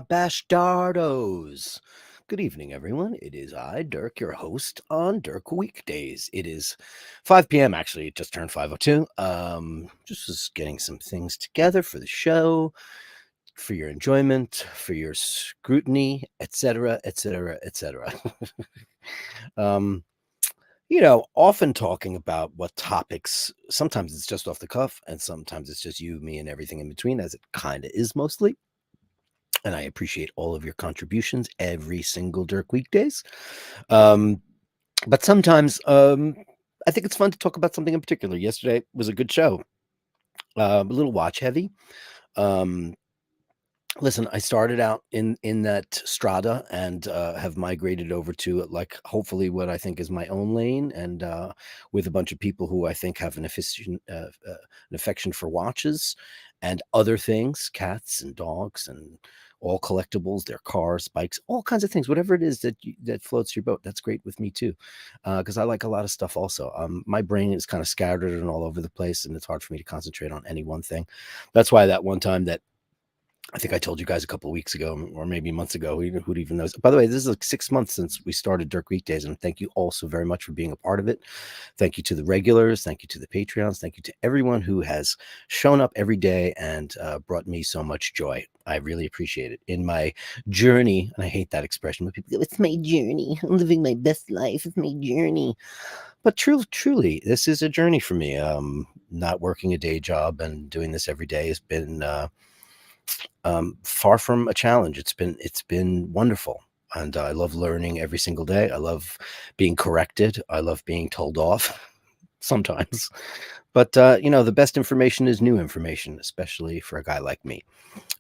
Bastardos. Good evening, everyone. It is I, Dirk, your host on Dirk Weekdays. It is 5 p.m. Actually, it just turned 5:02. Just was getting some things together for the show, for your enjoyment, for your scrutiny, etc., etc., etc. Often talking about what topics, sometimes it's just off the cuff, and sometimes it's just you, me, and everything in between, as it kind of is mostly. And I appreciate all of your contributions every single Dirk Weekdays. But sometimes I think it's fun to talk about something in particular. Yesterday was a good show, a little watch heavy. Listen, I started out in that strata and have migrated over to like hopefully what I think is my own lane, and with a bunch of people who I think have an affection for watches and other things, cats and dogs and all collectibles, their cars, bikes, all kinds of things, whatever it is that floats your boat. That's great with me too, because I like a lot of stuff also. My brain is kind of scattered and all over the place, and it's hard for me to concentrate on any one thing. That's why that one time that I think I told you guys a couple of weeks ago, or maybe months ago, who'd even knows. By the way, this is like 6 months since we started Dirk Weekdays, and thank you all so very much for being a part of it. Thank you to the regulars. Thank you to the Patreons. Thank you to everyone who has shown up every day and brought me so much joy. I really appreciate it. In my journey, and I hate that expression, but people go, it's my journey. I'm living my best life. It's my journey. But truly, this is a journey for me. Not working a day job and doing this every day has been far from a challenge. It's been wonderful, and I love learning every single day. I love being corrected. I love being told off sometimes, but the best information is new information, especially for a guy like me.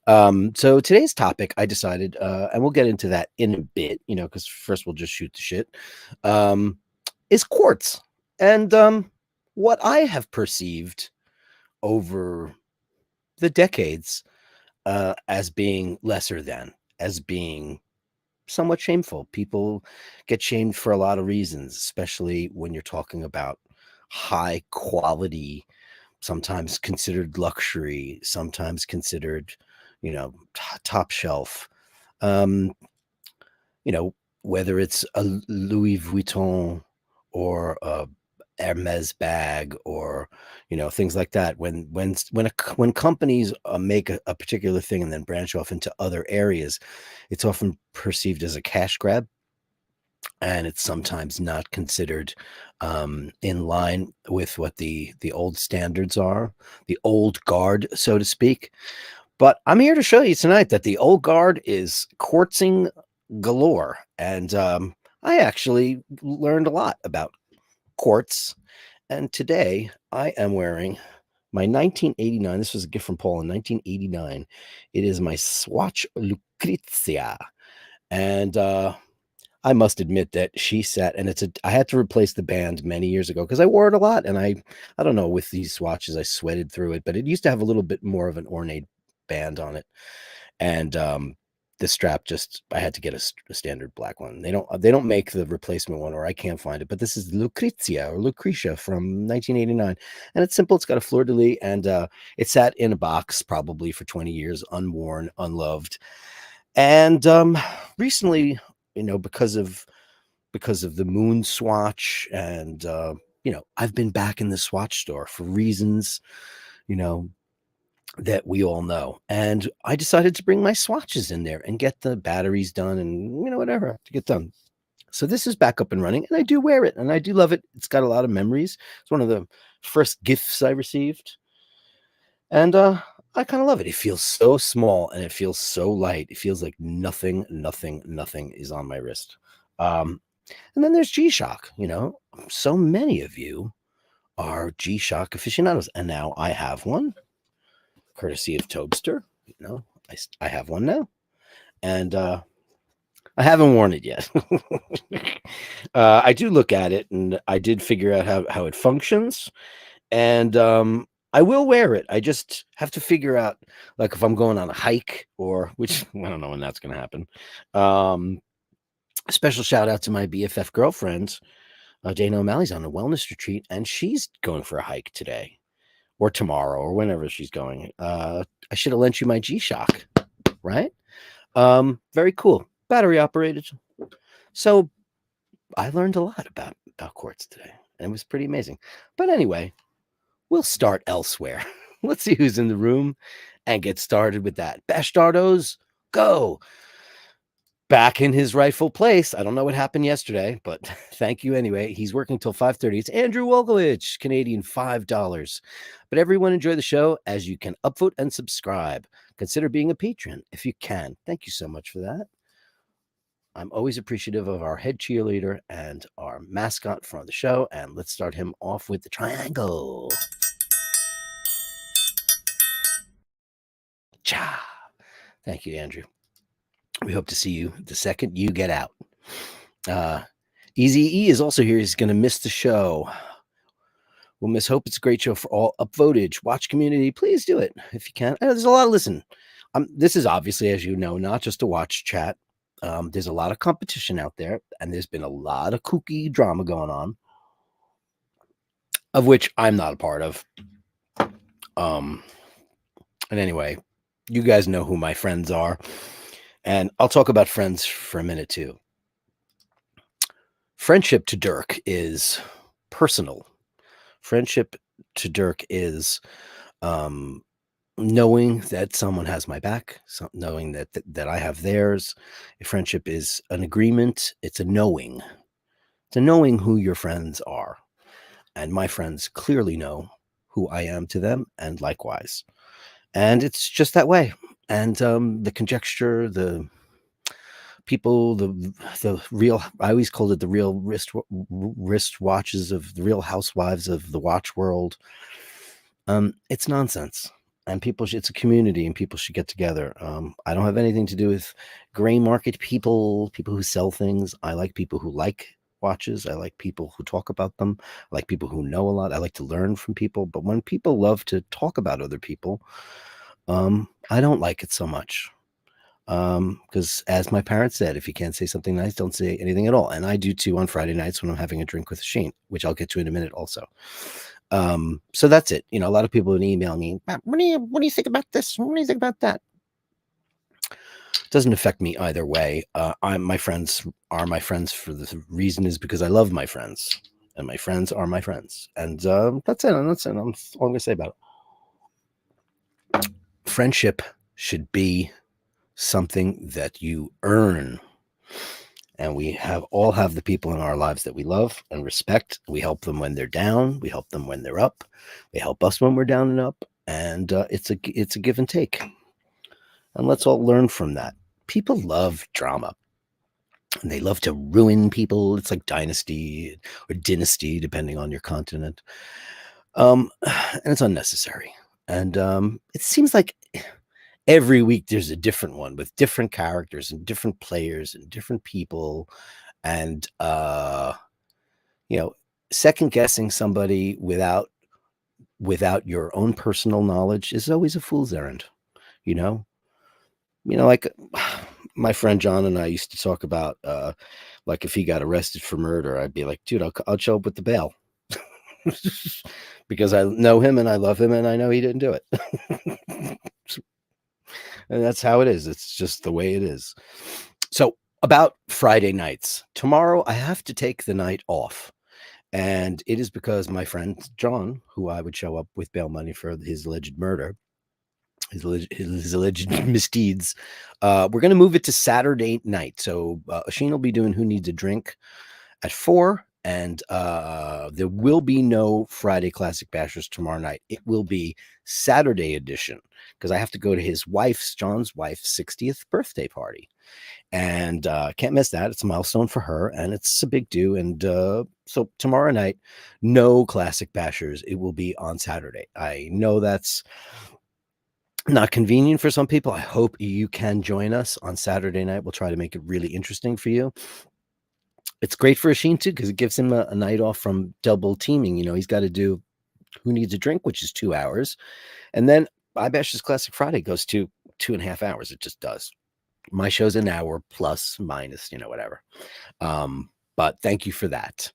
So today's topic, I decided, and we'll get into that in a bit, because first we'll just shoot the shit, is quartz, and what I have perceived over the decades as being lesser than, as being somewhat shameful. People get shamed for a lot of reasons, especially when you're talking about high quality, sometimes considered luxury, sometimes considered, top shelf. Whether it's a Louis Vuitton or a Hermes bag, or things like that. When companies make a particular thing and then branch off into other areas, it's often perceived as a cash grab, and it's sometimes not considered in line with what the old standards are, the old guard, so to speak. But I'm here to show you tonight that the old guard is quartzing galore, and I actually learned a lot about quartz. And today I am wearing my 1989. This was a gift from Paul in 1989. It is my Swatch Lucrezia. And I must admit that she sat, and I had to replace the band many years ago because I wore it a lot. And I don't know, with these swatches, I sweated through it, but it used to have a little bit more of an ornate band on it. And the strap, I had to get a standard black one. They don't make the replacement one, or I can't find it, but this is Lucrezia or Lucretia from 1989, and it's simple. It's got a fleur-de-lis, and it sat in a box probably for 20 years, unworn, unloved. And recently, because of the moon swatch, and I've been back in the swatch store for reasons that we all know, and I decided to bring my swatches in there and get the batteries done, and whatever I have to get done. So this is back up and running, and I do wear it, and I do love it. It's got a lot of memories. It's one of the first gifts I received, and I kind of love it. It feels so small, and it feels so light. It feels like nothing is on my wrist. And then there's G-Shock. So many of you are G-Shock aficionados, and now I have one, courtesy of Tobster. I have one now, and I haven't worn it yet. I do look at it, and I did figure out how it functions, and I will wear it. I just have to figure out, like, if I'm going on a hike, or which I don't know when that's going to happen. A special shout out to my BFF girlfriend, Dana O'Malley's on a wellness retreat, and she's going for a hike today. or tomorrow or whenever she's going. I should have lent you my G-Shock, right? Very cool. Battery operated. So I learned a lot about Quartz today, and it was pretty amazing. But anyway, we'll start elsewhere. Let's see who's in the room and get started with that. Bastardos, go. Back in his rightful place. I don't know what happened yesterday, but thank you anyway. He's working till 5:30. It's Andrew Wolkowicz, Canadian $5. But everyone enjoy the show as you can upvote and subscribe. Consider being a patron if you can. Thank you so much for that. I'm always appreciative of our head cheerleader and our mascot for the show. And let's start him off with the triangle. Cha. Thank you, Andrew. We hope to see you the second you get out. Easy E is also here. He's going to miss the show. We'll miss Hope. It's a great show for all upvotage. Watch community. Please do it if you can. There's a lot of listen. This is obviously, as you know, not just a watch chat. There's a lot of competition out there, and there's been a lot of kooky drama going on, of which I'm not a part of. And anyway, you guys know who my friends are. And I'll talk about friends for a minute, too. Friendship to Dirk is personal. Friendship to Dirk is knowing that someone has my back, knowing that I have theirs. A friendship is an agreement. It's a knowing. It's a knowing who your friends are. And my friends clearly know who I am to them, and likewise. And it's just that way. And the conjecture, the people, the real, I always called it the real wrist watches of the Real Housewives of the watch world. It's nonsense. And it's a community, and people should get together. I don't have anything to do with gray market people who sell things. I like people who like watches. I like people who talk about them. I like people who know a lot. I like to learn from people. But when people love to talk about other people, I don't like it so much. Because as my parents said, if you can't say something nice, don't say anything at all. And I do too on Friday nights when I'm having a drink with Shane, which I'll get to in a minute also. So that's it. You know, a lot of people would email me, what do you think about this? What do you think about that? It doesn't affect me either way. My friends are my friends for the reason is because I love my friends, and my friends are my friends. And that's it. That's all I'm going to say about it. Friendship should be something that you earn. And we all have the people in our lives that we love and respect. We help them when they're down. We help them when they're up. They help us when we're down and up. And it's a give and take. And let's all learn from that. People love drama. And they love to ruin people. It's like dynasty or dynasty, depending on your continent. And it's unnecessary. And it seems like every week there's a different one with different characters and different players and different people. And, second guessing somebody without your own personal knowledge is always a fool's errand, like my friend John and I used to talk about, like if he got arrested for murder, I'd be like, dude, I'll show up with the bail because I know him and I love him and I know he didn't do it. And that's how it is. It's just the way it is. So about Friday nights, tomorrow I have to take the night off. And it is because my friend John, who I would show up with bail money for his alleged murder, his alleged misdeeds, we're going to move it to Saturday night. So Shane will be doing Who Needs a Drink at 4. And there will be no Friday Classic Bashers tomorrow night. It will be Saturday edition because I have to go to John's wife's 60th birthday party. And can't miss that. It's a milestone for her, and it's a big do. And so tomorrow night, no Classic Bashers. It will be on Saturday. I know that's not convenient for some people. I hope you can join us on Saturday night. We'll try to make it really interesting for you. It's great for Asheen too, because it gives him a night off from double teaming. He's got to do Who Needs a Drink, which is 2 hours. And then I Bash's Classic Friday goes to 2.5 hours. It just does. My show's an hour plus minus, whatever. But thank you for that.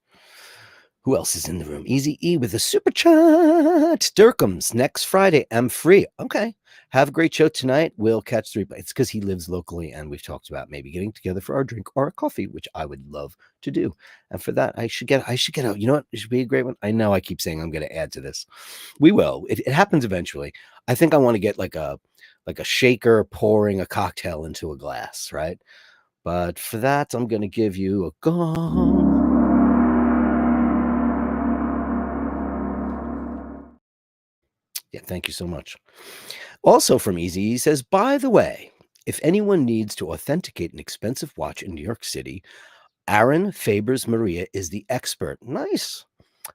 Who else is in the room? Easy E with a super chat. Dirkham's next Friday. I'm free. Okay. Have a great show tonight. We'll catch the replay. It's because he lives locally, and we've talked about maybe getting together for our drink or a coffee, which I would love to do. And for that, I should get out. You know what? It should be a great one. I know I keep saying I'm going to add to this. We will. It happens eventually. I think I want to get like a shaker pouring a cocktail into a glass, right? But for that, I'm going to give you a gong. Yeah, thank you so much. Also from Easy, he says, by the way, if anyone needs to authenticate an expensive watch in New York City, Aaron Fabers Maria is the expert. Nice.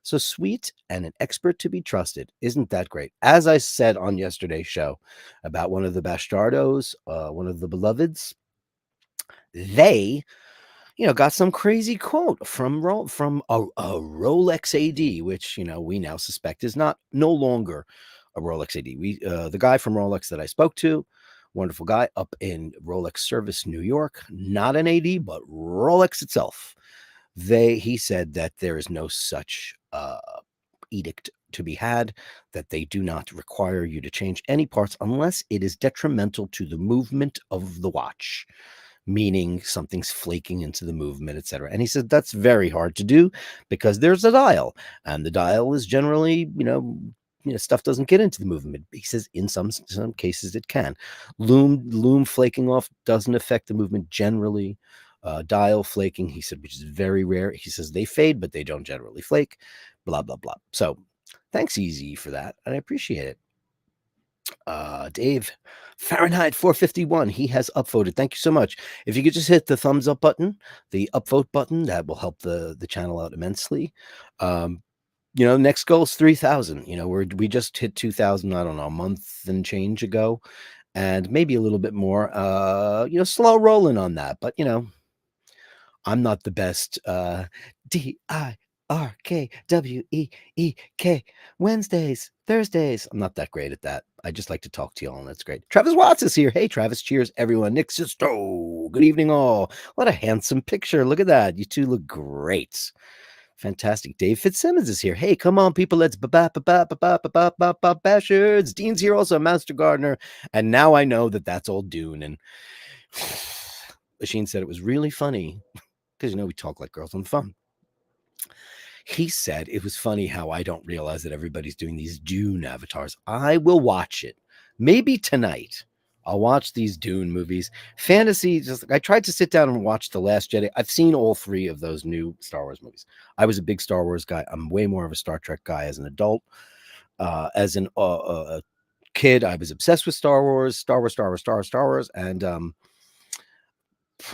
So sweet and an expert to be trusted. Isn't that great? As I said on yesterday's show about one of the Bastardos, one of the beloveds, they got some crazy quote from a Rolex AD, which we now suspect is no longer a Rolex AD. The guy from Rolex that I spoke to, wonderful guy up in Rolex Service, New York, not an AD, but Rolex itself. He said that there is no such edict to be had, that they do not require you to change any parts unless it is detrimental to the movement of the watch, meaning something's flaking into the movement, etc. And he said that's very hard to do because there's a dial, and the dial is generally, stuff doesn't get into the movement. He says in some cases it can. Loom flaking off doesn't affect the movement generally. Dial flaking, he said, which is very rare. He says they fade, but they don't generally flake. Blah blah blah. So, thanks, Easy, for that, and I appreciate it. Dave Fahrenheit 451, he has upvoted. Thank you so much. If you could just hit the thumbs up button, the upvote button, that will help the channel out immensely. Next goal is 3,000. We just hit 2,000, I don't know, a month and change ago, and maybe a little bit more. Slow rolling on that, but I'm not the best DIRKWEEK Wednesdays, Thursdays. I'm not that great at that. I just like to talk to y'all, and that's great. Travis Watts is here. Hey, Travis. Cheers, everyone. Nick Sisto. Good evening, all. What a handsome picture. Look at that. You two look great. Fantastic. Dave Fitzsimmons is here. Hey, come on, people. Let's Bashtards. Dean's here also, Master Gardener. And now I know that that's all Dune. And Lachine said it was really funny because, we talk like girls on the phone. He said it was funny how I don't realize that everybody's doing these Dune avatars. I will watch it. Maybe tonight. I'll watch these Dune movies. Fantasy, I tried to sit down and watch The Last Jedi. I've seen all 3 of those new Star Wars movies. I was a big Star Wars guy. I'm way more of a Star Trek guy as an adult. As an kid, I was obsessed with Star Wars. And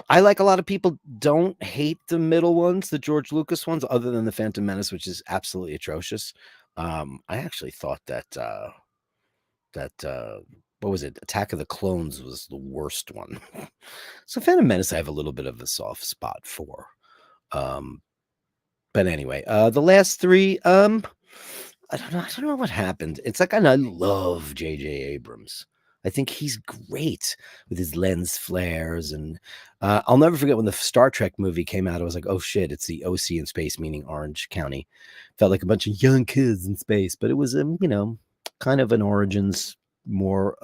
I, like a lot of people, don't hate the middle ones, the George Lucas ones, other than the Phantom Menace, which is absolutely atrocious. I actually thought that what was it? Attack of the Clones was the worst one. So Phantom Menace, I have a little bit of a soft spot for. But anyway, the last 3, I don't know what happened. It's like, I love J.J. Abrams. I think he's great with his lens flares. And I'll never forget when the Star Trek movie came out. I was like, oh shit, it's the OC in space, meaning Orange County. Felt like a bunch of young kids in space, but it was, kind of an Origins more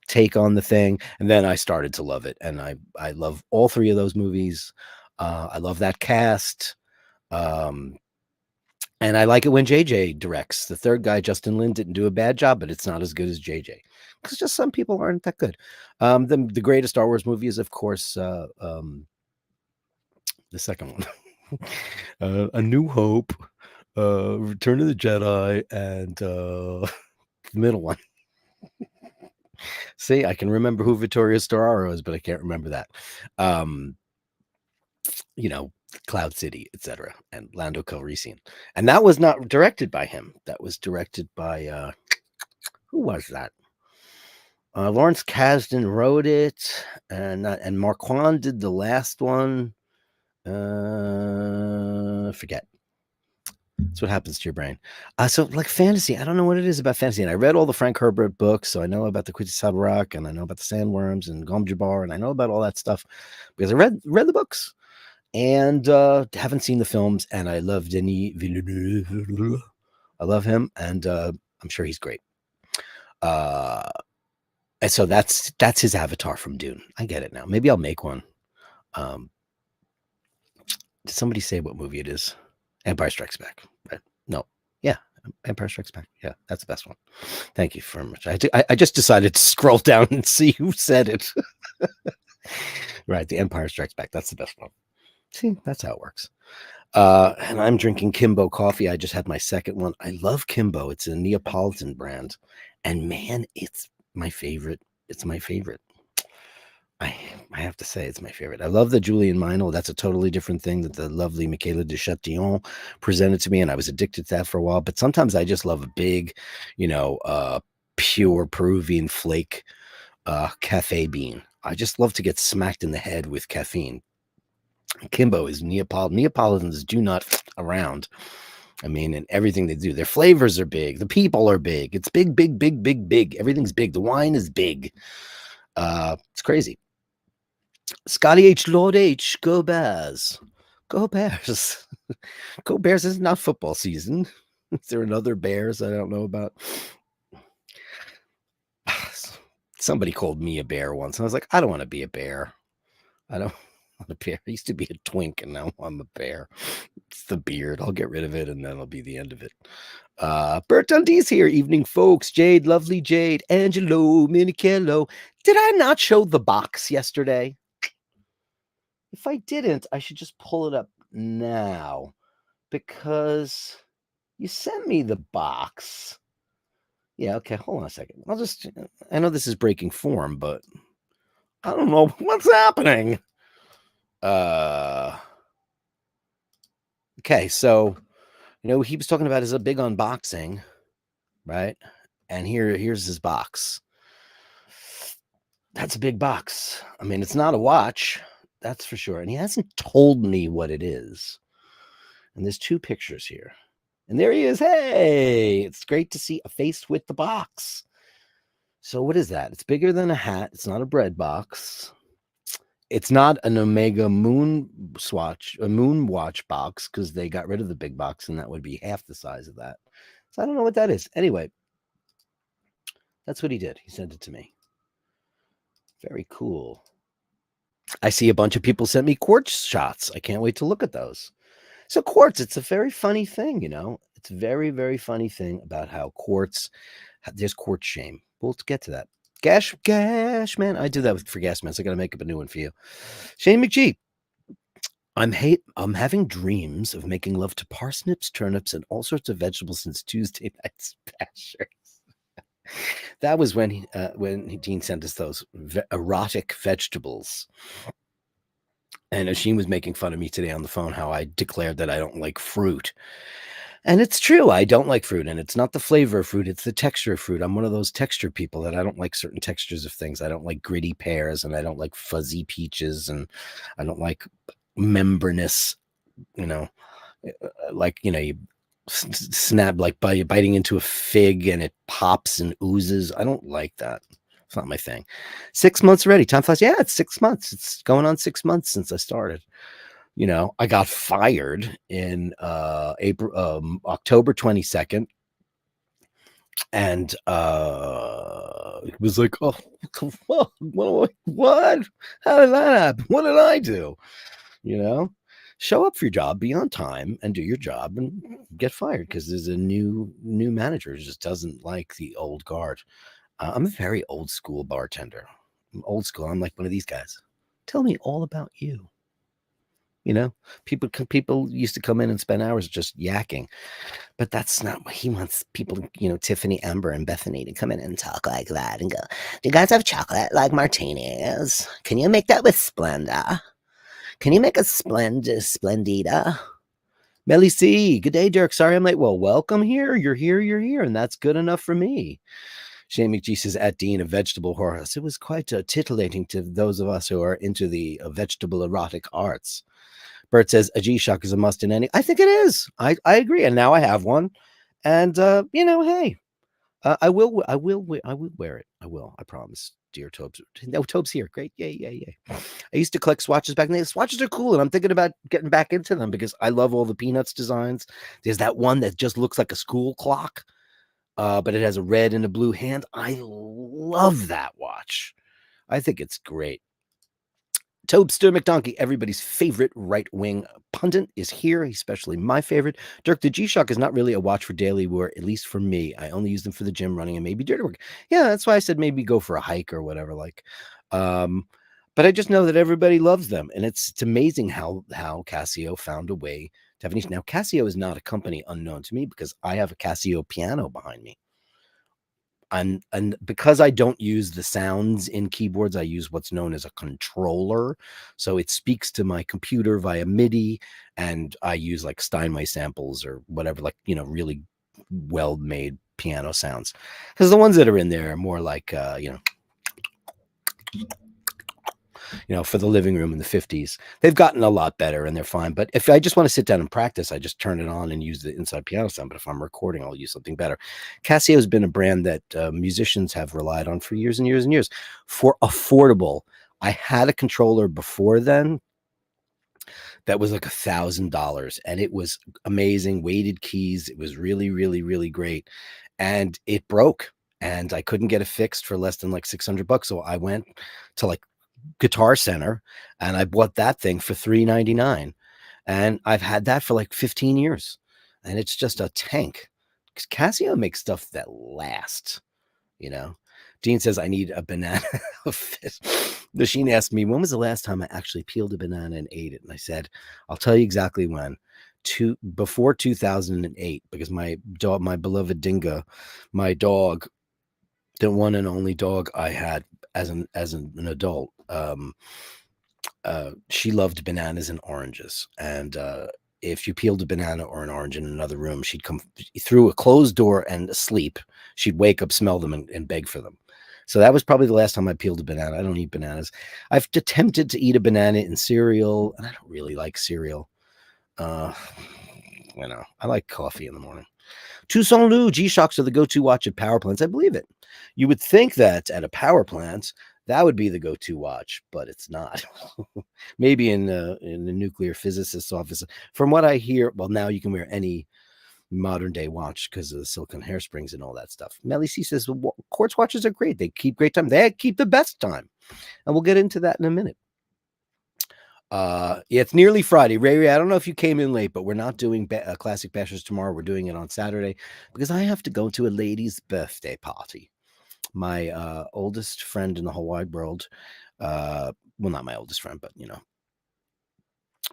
take on the thing. And then I started to love it. And I love all 3 of those movies. I love that cast. And I like it when JJ directs. The third guy, Justin Lin, didn't do a bad job, but it's not as good as JJ. Because just some people aren't that good. The greatest Star Wars movie is, of course, the second one. A New Hope, Return of the Jedi, and the middle one. See, I can remember who Vittorio Storaro is, but I can't remember that. Cloud City, etc., and Lando Calrissian. And that was not directed by him. That was directed by who was that? Lawrence Kasdan wrote it, and Marquand did the last one. Forget. That's what happens to your brain. So like fantasy, I don't know what it is about fantasy. And I read all the Frank Herbert books, so I know about the Quetzalcoatl, and I know about the sandworms and Gom Jabbar, and I know about all that stuff because I read the books. and haven't seen the films. And I love Denis Villeneuve. I love him, and I'm sure he's great. And so that's his avatar from Dune. I get it now. Maybe I'll make one. Did somebody say what movie it is? Empire Strikes Back. Right? No. Yeah. Empire Strikes Back. Yeah, that's the best one. Thank you very much. I just decided to scroll down and see who said it. Right. The Empire Strikes Back. That's the best one. See, that's how it works. And I'm drinking Kimbo coffee. I just had my second one. I love Kimbo. It's a Neapolitan brand. And man, it's my favorite. It's my favorite. I have to say it's my favorite. I love the Julian Meinl. That's a totally different thing that the lovely Michaela de Chatillon presented to me, and I was addicted to that for a while. But sometimes I just love a big, pure Peruvian flake cafe bean. I just love to get smacked in the head with caffeine. Kimbo is Neapolitan. Neapolitans do not around. I mean, and everything they do, their flavors are big. The people are big. It's big, big, big, big, big. Everything's big. The wine is big. It's crazy. Scotty H. Lord H. Go Bears. Go Bears. Go Bears is not football season. Is there another Bears I don't know about? Somebody called me a bear once. And I was like, I don't want to be a bear. I don't want a bear. I used to be a twink, and now I'm a bear. It's the beard. I'll get rid of it, and that'll be the end of it. Bert Dundee's here. Evening, folks. Jade, lovely Jade. Angelo, Minichello. Did I not show the box yesterday? If I didn't, I should just pull it up now, because you sent me the box. Yeah, okay, hold on a second. I know this is breaking form, but I don't know what's happening. Okay, so, he was talking about his big unboxing, right? And here's his box. That's a big box. I mean, it's not a watch, that's for sure. And he hasn't told me what it is. And there's two pictures here. And there he is. Hey, it's great to see a face with the box. So what is that? It's bigger than a hat. It's not a bread box. It's not an Omega moon watch box, because they got rid of the big box, and that would be half the size of that. So I don't know what that is. Anyway, that's what he did. He sent it to me. Very cool. I see a bunch of people sent me quartz shots. I can't wait to look at those. So quartz, it's a very funny thing, It's a very, very funny thing about how there's quartz shame. We'll get to that. Gash, man. I do that for gas, man. So I got to make up a new one for you. Shane McGee. I'm having dreams of making love to parsnips, turnips, and all sorts of vegetables since Tuesday night's Bashtards. That was when Dean sent us those erotic vegetables. And Oisin was making fun of me today on the phone, how I declared that I don't like fruit. And it's true. I don't like fruit, and it's not the flavor of fruit. It's the texture of fruit. I'm one of those texture people that I don't like certain textures of things. I don't like gritty pears, and I don't like fuzzy peaches, and I don't like membranous, you snap, like biting into a fig and it pops and oozes. I don't like that. It's not my thing. 6 months already. Time flies. Yeah, it's 6 months. It's going on 6 months since I started. I got fired in October 22nd. And it was like, oh, what? How did that happen? What did I do? Show up for your job, be on time, and do your job, and get fired because there's a new manager who just doesn't like the old guard. I'm a very old school bartender. I'm old school. I'm like one of these guys. Tell me all about you. People used to come in and spend hours just yakking, but that's not what he wants. People, Tiffany, Amber, and Bethany to come in and talk like that and go, do you guys have chocolate like martinis? Can you make that with Splenda? Can you make a Splendida? Melly C, good day, Dirk. Sorry I'm late. Well, welcome here. You're here, and that's good enough for me. Shane McGee says, at Dean, a vegetable horse. It was quite titillating to those of us who are into the vegetable erotic arts. Bert says, a G-Shock is a must in any. I think it is. I agree. And now I have one. And, hey, I will wear it. I will. I promise. dear Tobes. No, Tobes here. Great. Yay, yay, yay. I used to collect swatches back in the day. Swatches are cool, and I'm thinking about getting back into them because I love all the Peanuts designs. There's that one that just looks like a school clock, but it has a red and a blue hand. I love that watch. I think it's great. Tobster McDonkey, everybody's favorite right-wing pundit, is here, especially my favorite. Dirk, the G-Shock is not really a watch for daily wear, at least for me. I only use them for the gym, running, and maybe dirty work. Yeah, that's why I said maybe go for a hike or whatever. But I just know that everybody loves them, and it's amazing how Casio found a way to have a niche. Now, Casio is not a company unknown to me because I have a Casio piano behind me. And because I don't use the sounds in keyboards, I use what's known as a controller. So it speaks to my computer via MIDI, and I use like Steinway samples or whatever, like, really well-made piano sounds. Because the ones that are in there are more like, for the living room in the 50s. They've gotten a lot better and they're fine. But if I just want to sit down and practice, I just turn it on and use the inside piano sound. But if I'm recording, I'll use something better. Casio has been a brand that musicians have relied on for years and years and years for affordable. I had a controller before then that was like $1,000, and it was amazing. Weighted keys. It was really, really, really great. And it broke, and I couldn't get it fixed for less than like $600. So I went to like Guitar Center and I bought that thing for $399, and I've had that for like 15 years, and it's just a tank because Casio makes stuff that lasts. Dean says I need a banana outfit. Machine asked me, when was the last time I actually peeled a banana and ate it? And I said, I'll tell you exactly when. Before 2008, because my beloved Dingo, my dog, the one and only dog I had as an adult, she loved bananas and oranges. And if you peeled a banana or an orange in another room, she'd come through a closed door and asleep. She'd wake up, smell them, and beg for them. So that was probably the last time I peeled a banana. I don't eat bananas. I've attempted to eat a banana in cereal, and I don't really like cereal. I like coffee in the morning. Toussaint Lou, G-Shocks are the go-to watch at power plants. I believe it. You would think that at a power plant, that would be the go-to watch, but it's not. Maybe in the nuclear physicist's office. From what I hear, well, now you can wear any modern day watch because of the silicone hairsprings and all that stuff. Melly C says, Quartz watches are great. They keep great time. They keep the best time. And we'll get into that in a minute. It's nearly Friday. Ray, I don't know if you came in late, but we're not doing Classic Bashers tomorrow. We're doing it on Saturday because I have to go to a lady's birthday party. My oldest friend in the whole wide world, well, not my oldest friend, but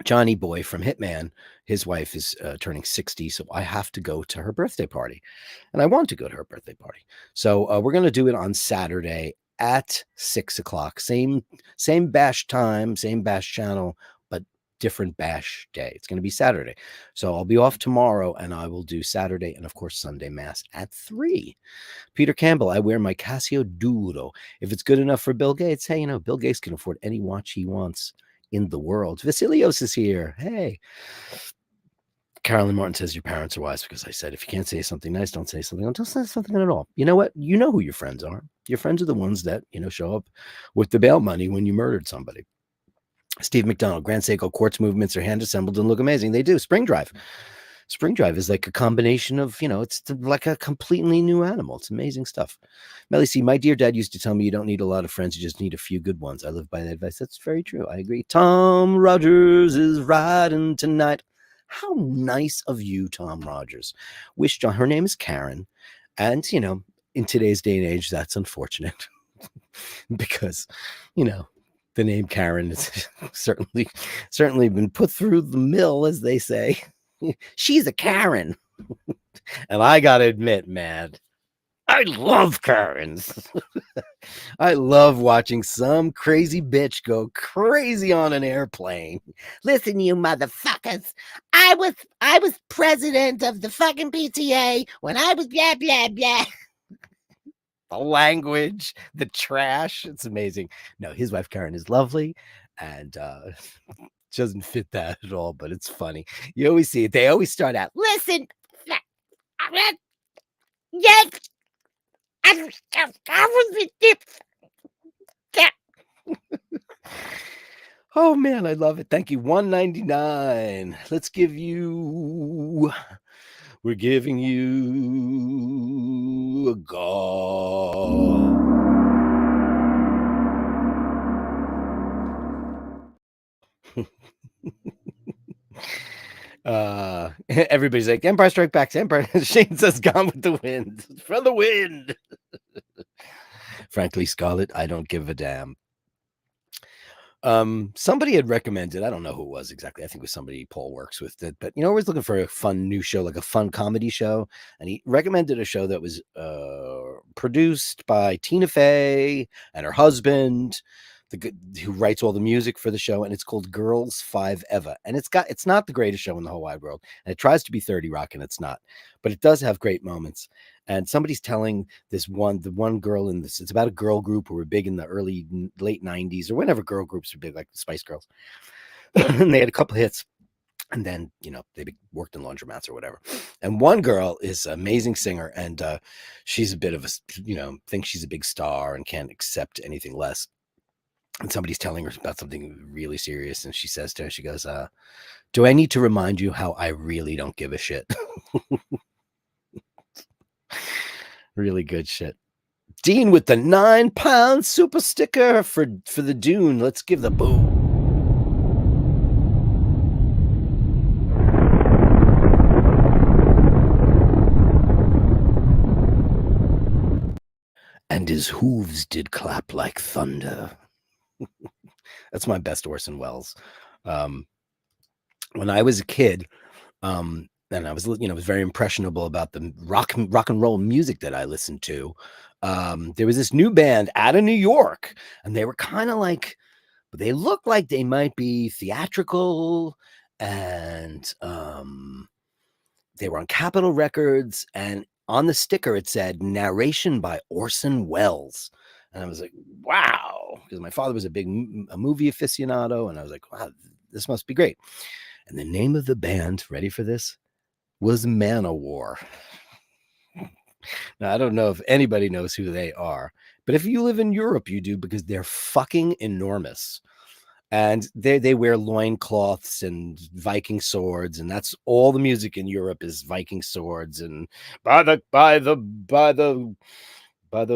Johnny Boy from Hitman, his wife is turning 60, so I have to go to her birthday party, and I want to go to her birthday party. So we're going to do it on Saturday at 6:00. Same bash time, same bash channel, but different bash day. It's going to be Saturday. So I'll be off tomorrow, and I will do Saturday and, of course, Sunday Mass at 3. Peter Campbell, I wear my Casio Duro. If it's good enough for Bill Gates, hey, Bill Gates can afford any watch he wants in the world. Vasilios is here. Hey. Carolyn Martin says your parents are wise because I said if you can't say something nice, don't say something. Don't say something at all. You know what? You know who your friends are. Your friends are the ones that, show up with the bail money when you murdered somebody. Steve McDonald, Grand Seiko Quartz Movements are hand assembled and look amazing. They do. Spring Drive. Spring Drive is like a combination of, it's like a completely new animal. It's amazing stuff. Melly C, my dear dad used to tell me you don't need a lot of friends. You just need a few good ones. I live by that advice. That's very true. I agree. Tom Rogers is riding tonight. How nice of you, Tom Rogers. Wish John, her name is Karen. And, in today's day and age, that's unfortunate because, the name Karen is certainly been put through the mill, as they say. She's a Karen. And I got to admit, man, I love Karens. I love watching some crazy bitch go crazy on an airplane. Listen, you motherfuckers. I was president of the fucking PTA when I was blah, blah, blah. The language, the trash. It's amazing. No, his wife, Karen, is lovely. And doesn't fit that at all, but it's funny. You always see it. They always start out, listen. Yes. Oh man, I love it. Thank you. 199. Let's give you we're giving you a god. Everybody's like, Empire Strike Back, Empire. Shane says, Gone with the Wind. For the wind. Frankly, Scarlet, I don't give a damn. Somebody had recommended, I don't know who it was exactly. I think it was somebody Paul works with it, but always looking for a fun new show, like a fun comedy show. And he recommended a show that was produced by Tina Fey and her husband, who writes all the music for the show, and it's called Girls Five Eva. And it's not the greatest show in the whole wide world. And it tries to be 30 Rock, and it's not, but it does have great moments. And somebody's telling the one girl in this, it's about a girl group who were big in the late 90s or whenever girl groups were big, like the Spice Girls. And they had a couple hits. And then, they worked in laundromats or whatever. And one girl is an amazing singer. And she's a bit of a, thinks she's a big star and can't accept anything less. And somebody's telling her about something really serious. And she says to her, she goes, do I need to remind you how I really don't give a shit? Really good shit. Dean with the 9-pound super sticker for the Dune. Let's give the boom. And his hooves did clap like thunder. That's my best Orson Welles. When I was a kid, and I was, was very impressionable about the rock and roll music that I listened to. There was this new band out of New York, and they were kind of like, they looked like they might be theatrical, and they were on Capitol Records, and on the sticker it said narration by Orson Welles. And I was like, wow, because my father was a movie aficionado, and I was like, wow, this must be great. And the name of the band, ready for this, was Manowar. Now, I don't know if anybody knows who they are, but if you live in Europe, you do, because they're fucking enormous. And they wear loincloths and Viking swords, and that's all the music in Europe is Viking swords and by the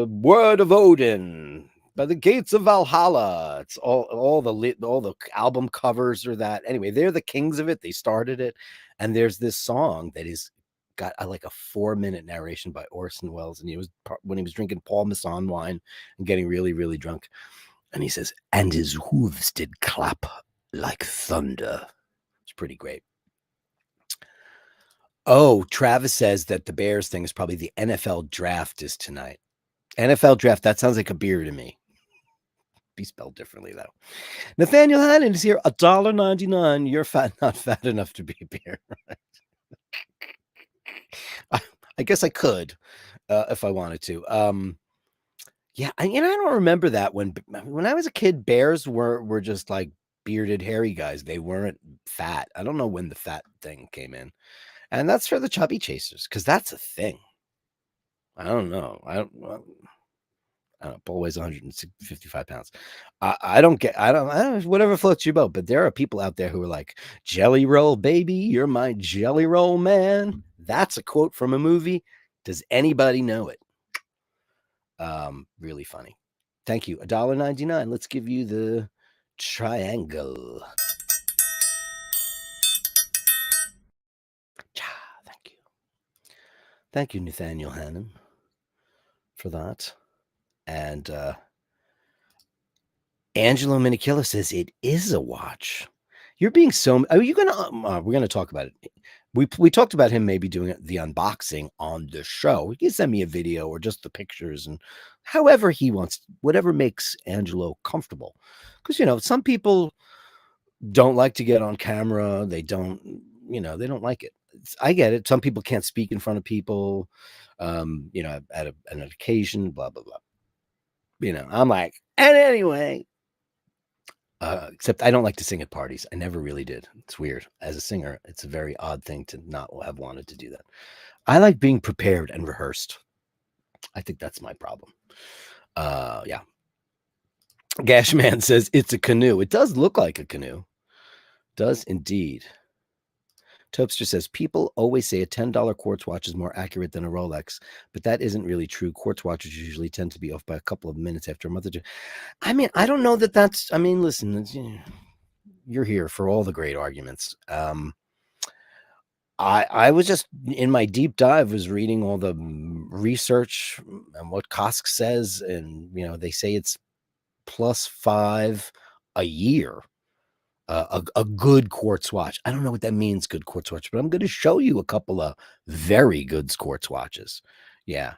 word of Odin, by the gates of Valhalla. It's all the album covers are that. Anyway, they're the kings of it. They started it, and there's this song that is got like a 4-minute narration by Orson Welles, and when he was drinking Paul Masson wine and getting really, really drunk, and he says, "And his hooves did clap like thunder." It's pretty great. Oh, Travis says that the Bears thing is probably the NFL draft is tonight. NFL draft, that sounds like a beer to me. Be spelled differently, though. Nathaniel Hannon is here, $1.99. You're not fat enough to be a beer. I guess I could if I wanted to. Yeah, I don't remember that when I was a kid, bears were just like bearded, hairy guys. They weren't fat. I don't know when the fat thing came in, and that's for the chubby chasers, because that's a thing. I don't know. I don't know. Paul weighs 155 pounds. I don't know, whatever floats your boat, but there are people out there who are like, "Jelly roll, baby, you're my jelly roll man." That's a quote from a movie. Does anybody know it? Really funny. Thank you. $1.99. Let's give you the triangle. Thank you. Thank you, Nathaniel Hannon, for that. And Angelo Minikilla says it is a watch. You're being so. Are you gonna? We're gonna talk about it. We talked about him maybe doing the unboxing on the show. He can send me a video or just the pictures, and however he wants, whatever makes Angelo comfortable. Because some people don't like to get on camera. They don't. They don't like it. I get it. Some people can't speak in front of people. At an occasion, blah blah blah. I'm like, and anyway. Except I don't like to sing at parties. I never really did. It's weird. As a singer, it's a very odd thing to not have wanted to do that. I like being prepared and rehearsed. I think that's my problem. Yeah. Gashman says it's a canoe. It does look like a canoe. Does indeed. Topster says people always say a $10 quartz watch is more accurate than a Rolex, but that isn't really true. Quartz watches usually tend to be off by a couple of minutes after a month or two. I mean, I don't know that that's. I mean, listen, you're here for all the great arguments. I was just in my deep dive was reading all the research and what Kosk says, and they say it's +5 a year. A good quartz watch. I don't know what that means, good quartz watch, but I'm going to show you a couple of very good quartz watches. Yeah,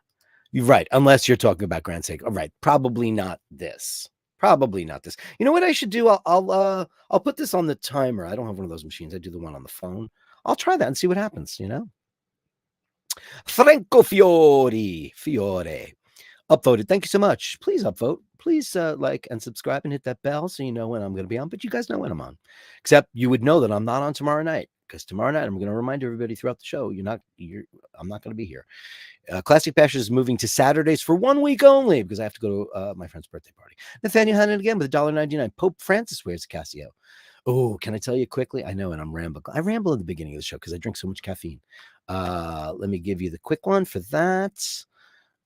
you're right. Unless you're talking about Grand Seiko. All right, probably not this. Probably not this. You know what I should do? I'll put this on the timer. I don't have one of those machines. I do the one on the phone. I'll try that and see what happens. Franco Fiore. Upvoted. Thank you so much. Please upvote. Please like and subscribe and hit that bell so you know when I'm going to be on. But you guys know when I'm on. Except you would know that I'm not on tomorrow night, because tomorrow night I'm going to remind everybody throughout the show I'm not going to be here. Classic Bashtards is moving to Saturdays for 1 week only because I have to go to my friend's birthday party. Nathaniel Hannon again with $1.99. Pope Francis wears a Casio. Oh, can I tell you quickly? I know, and I'm rambling. I ramble at the beginning of the show because I drink so much caffeine. Let me give you the quick one for that.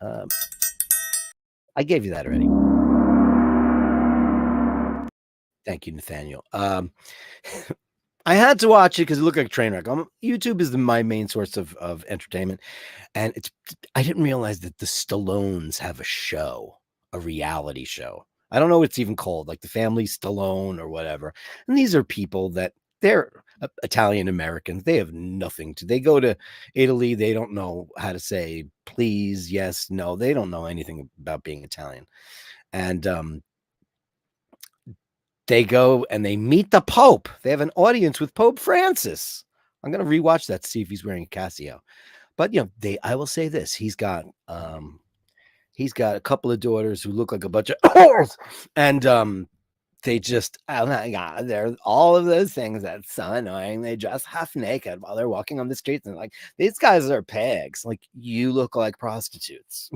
I gave you that already. Thank you, Nathaniel. I had to watch it because it looked like a train wreck. YouTube is my main source of entertainment, and I didn't realize that the Stallones have a show, a reality show. I don't know what it's even called, like the Family Stallone or whatever. And these are people that they're Italian Americans. They have nothing to. They go to Italy. They don't know how to say please, yes, no. They don't know anything about being Italian, and they go and they meet the Pope. They have an audience with Pope Francis. I'm going to rewatch that to see if he's wearing a Casio. But I will say this: he's got a couple of daughters who look like a bunch of whores, and they just, oh my God, they're all of those things that's so annoying. They dress half naked while they're walking on the streets, and like, these guys are pigs. Like, you look like prostitutes.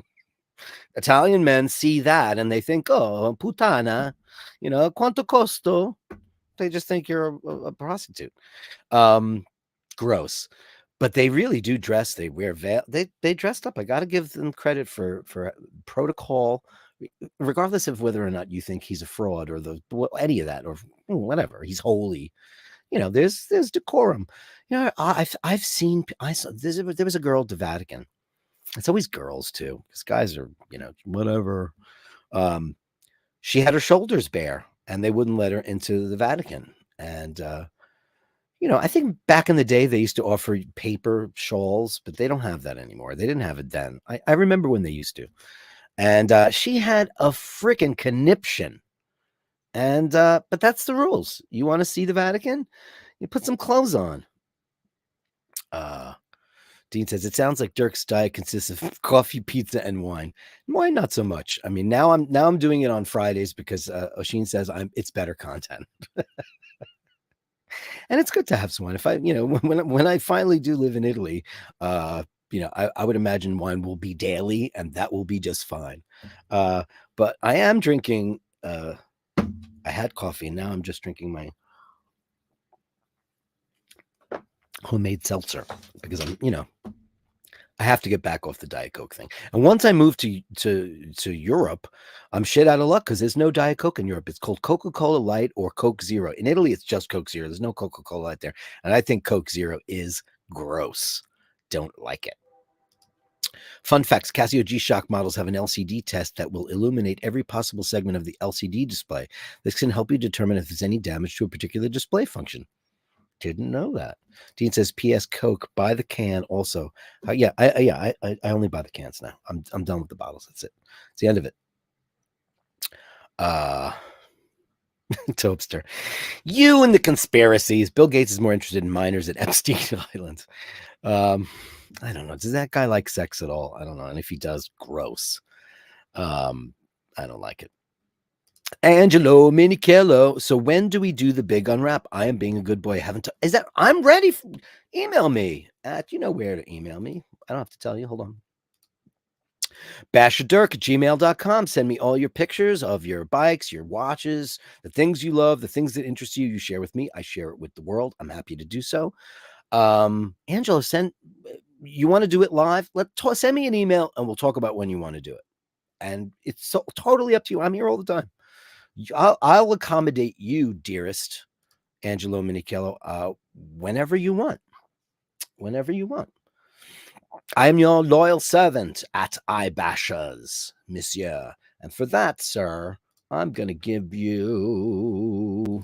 Italian men see that and they think, oh, putana, quanto costo? They just think you're a prostitute. Gross. But they really do dress. They wear veil. They dressed up. I got to give them credit for protocol, regardless of whether or not you think he's a fraud or any of that or whatever. He's holy. There's decorum. I've seen. There was a girl at the Vatican. It's always girls too, because guys are whatever. She had her shoulders bare, and they wouldn't let her into the Vatican. And I think back in the day they used to offer paper shawls, but they don't have that anymore. They didn't have it then. I remember when they used to. And she had a freaking conniption. And but that's the rules. You want to see the Vatican? You put some clothes on. Dean says it sounds like Dirk's diet consists of coffee, pizza, and wine. Wine, not so much. I mean, now I'm doing it on Fridays because Oshin says it's better content. And it's good to have some wine. If I, when I finally do live in Italy, I would imagine wine will be daily, and that will be just fine. But I am drinking. I had coffee, and now I'm just drinking my homemade seltzer because I have to get back off the Diet Coke thing. And once I move to Europe, I'm shit out of luck because there's no Diet Coke in Europe. It's called Coca-Cola Light or Coke Zero. In Italy, it's just Coke Zero. There's no Coca-Cola Light there. And I think Coke Zero is gross. Don't like it. Fun facts: Casio G-Shock models have an LCD test that will illuminate every possible segment of the LCD display. This can help you determine if there's any damage to a particular display function. Didn't know that. Dean says, "P.S. Coke, buy the can." Also, I only buy the cans now. I'm done with the bottles. That's it. It's the end of it. Topster, you and the conspiracies. Bill Gates is more interested in minors at Epstein Island. I don't know. Does that guy like sex at all? I don't know. And if he does, gross. I don't like it. Angelo Minichello. So when do we do the big unwrap? I am being a good boy. I'm ready. Email me at, where to email me. I don't have to tell you. Hold on. Bashdirk@gmail.com. Send me all your pictures of your bikes, your watches, the things you love, the things that interest you. You share with me. I share it with the world. I'm happy to do so. Angela, you want to do it live? Send me an email and we'll talk about when you want to do it. And it's totally up to you. I'm here all the time. I'll accommodate you, dearest Angelo Minichello, whenever you want. Whenever you want. I am your loyal servant at iBashers, monsieur. And for that, sir, I'm going to give you...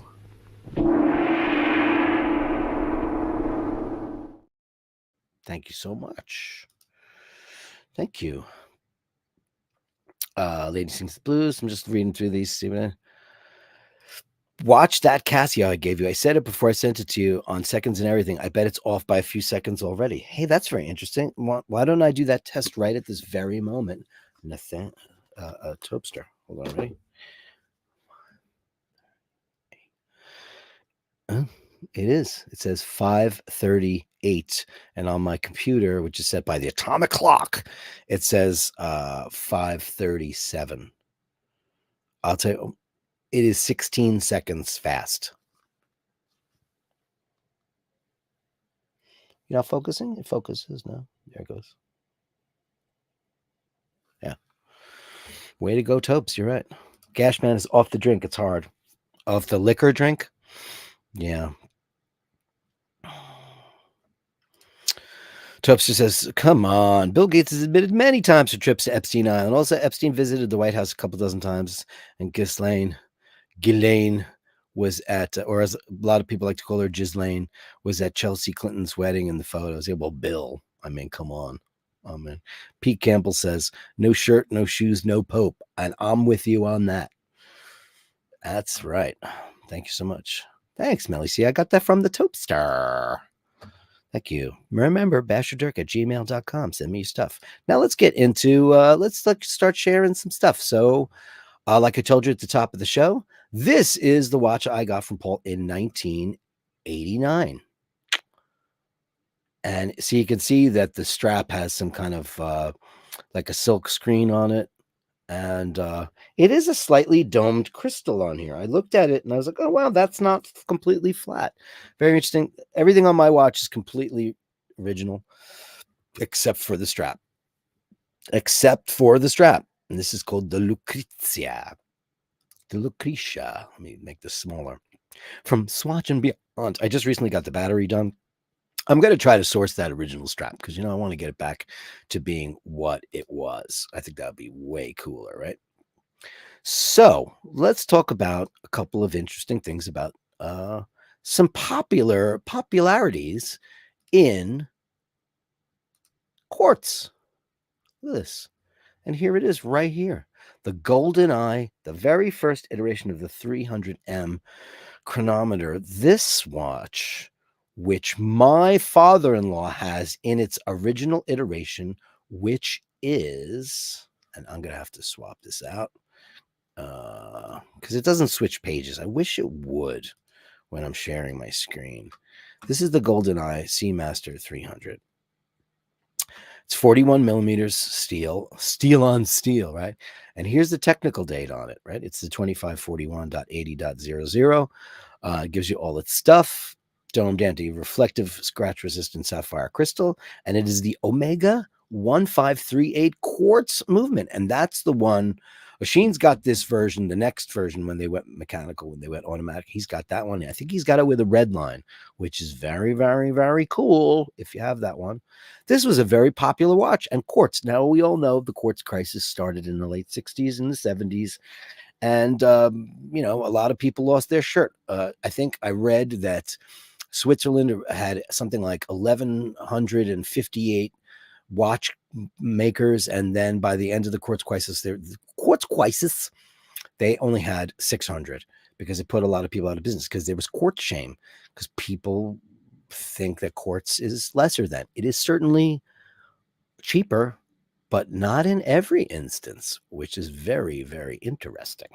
Thank you so much. Thank you. Lady Sings the Blues. I'm just reading through these. Watch that Casio I gave you. I said it before I sent it to you on seconds and everything. I bet it's off by a few seconds already. Hey, that's very interesting. Why don't I do that test right at this very moment? Nathan, Topster. Hold on, ready? It is. It says 5:38, and on my computer, which is set by the atomic clock, it says 5:37. I'll tell you, it is 16 seconds fast. You're not focusing? It focuses now. There it goes. Yeah. Way to go, Topes. You're right. Gashman is off the drink. It's hard. Off the liquor drink? Yeah. Topster says, come on. Bill Gates has admitted many times for trips to Epstein Island. Also, Epstein visited the White House a couple dozen times, and Ghislaine was at, or as a lot of people like to call her, Ghislaine, was at Chelsea Clinton's wedding in the photos. Yeah, well, Bill, I mean, come on. Oh, man. Pete Campbell says, no shirt, no shoes, no Pope. And I'm with you on that. That's right. Thank you so much. Thanks, Melly. See, I got that from the Topester. Thank you. Remember, bashdirk@gmail.com. Send me your stuff. Now let's get into, let's start sharing some stuff. So, like I told you at the top of the show, this is the watch I got from Paul in 1989. And so you can see that the strap has some kind of like a silk screen on it. And it is a slightly domed crystal on here. I looked at it and I was like, oh, wow, that's not completely flat. Very interesting. Everything on my watch is completely original, except for the strap. Except for the strap. And this is called the Lucrezia. The Lucretia. Let me make this smaller. From Swatch and Beyond. I just recently got the battery done. I'm going to try to source that original strap because, I want to get it back to being what it was. I think that would be way cooler, right? So let's talk about a couple of interesting things about some popularities in quartz. Look at this. And here it is right here. The Golden Eye, the very first iteration of the 300M chronometer. This watch, which my father-in-law has in its original iteration, which is, and I'm going to have to swap this out because it doesn't switch pages. I wish it would when I'm sharing my screen. This is the GoldenEye Speedmaster 300. It's 41 millimeters steel on steel, right? And here's the technical date on it, right? It's the 2541.80.00. It gives you all its stuff. Domed anti-reflective scratch-resistant sapphire crystal. And it is the Omega 1538 quartz movement. And that's the one. Oshin's got this version, the next version, when they went mechanical, when they went automatic. He's got that one. I think he's got it with a red line, which is very, very, very cool if you have that one. This was a very popular watch. And quartz. Now, we all know the quartz crisis started in the late 60s and the 70s. And, a lot of people lost their shirt. I think I read that Switzerland had something like 1,158 watch makers. And then by the end of the quartz crisis, they only had 600 because it put a lot of people out of business because there was quartz shame because people think that quartz is lesser than. It is certainly cheaper, but not in every instance, which is very, very interesting.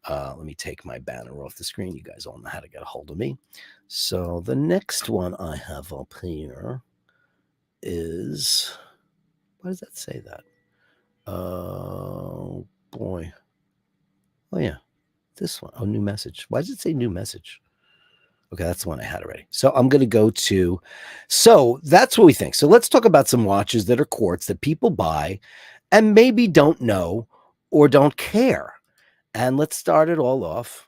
Let me take my banner off the screen. You guys all know how to get a hold of me. So the next one I have up here is, why does that say that? Oh, boy. Oh, yeah. This one. Oh, new message. Why does it say new message? Okay, that's the one I had already. So I'm going to go to. So that's what we think. So let's talk about some watches that are quartz that people buy and maybe don't know or don't care. And let's start it all off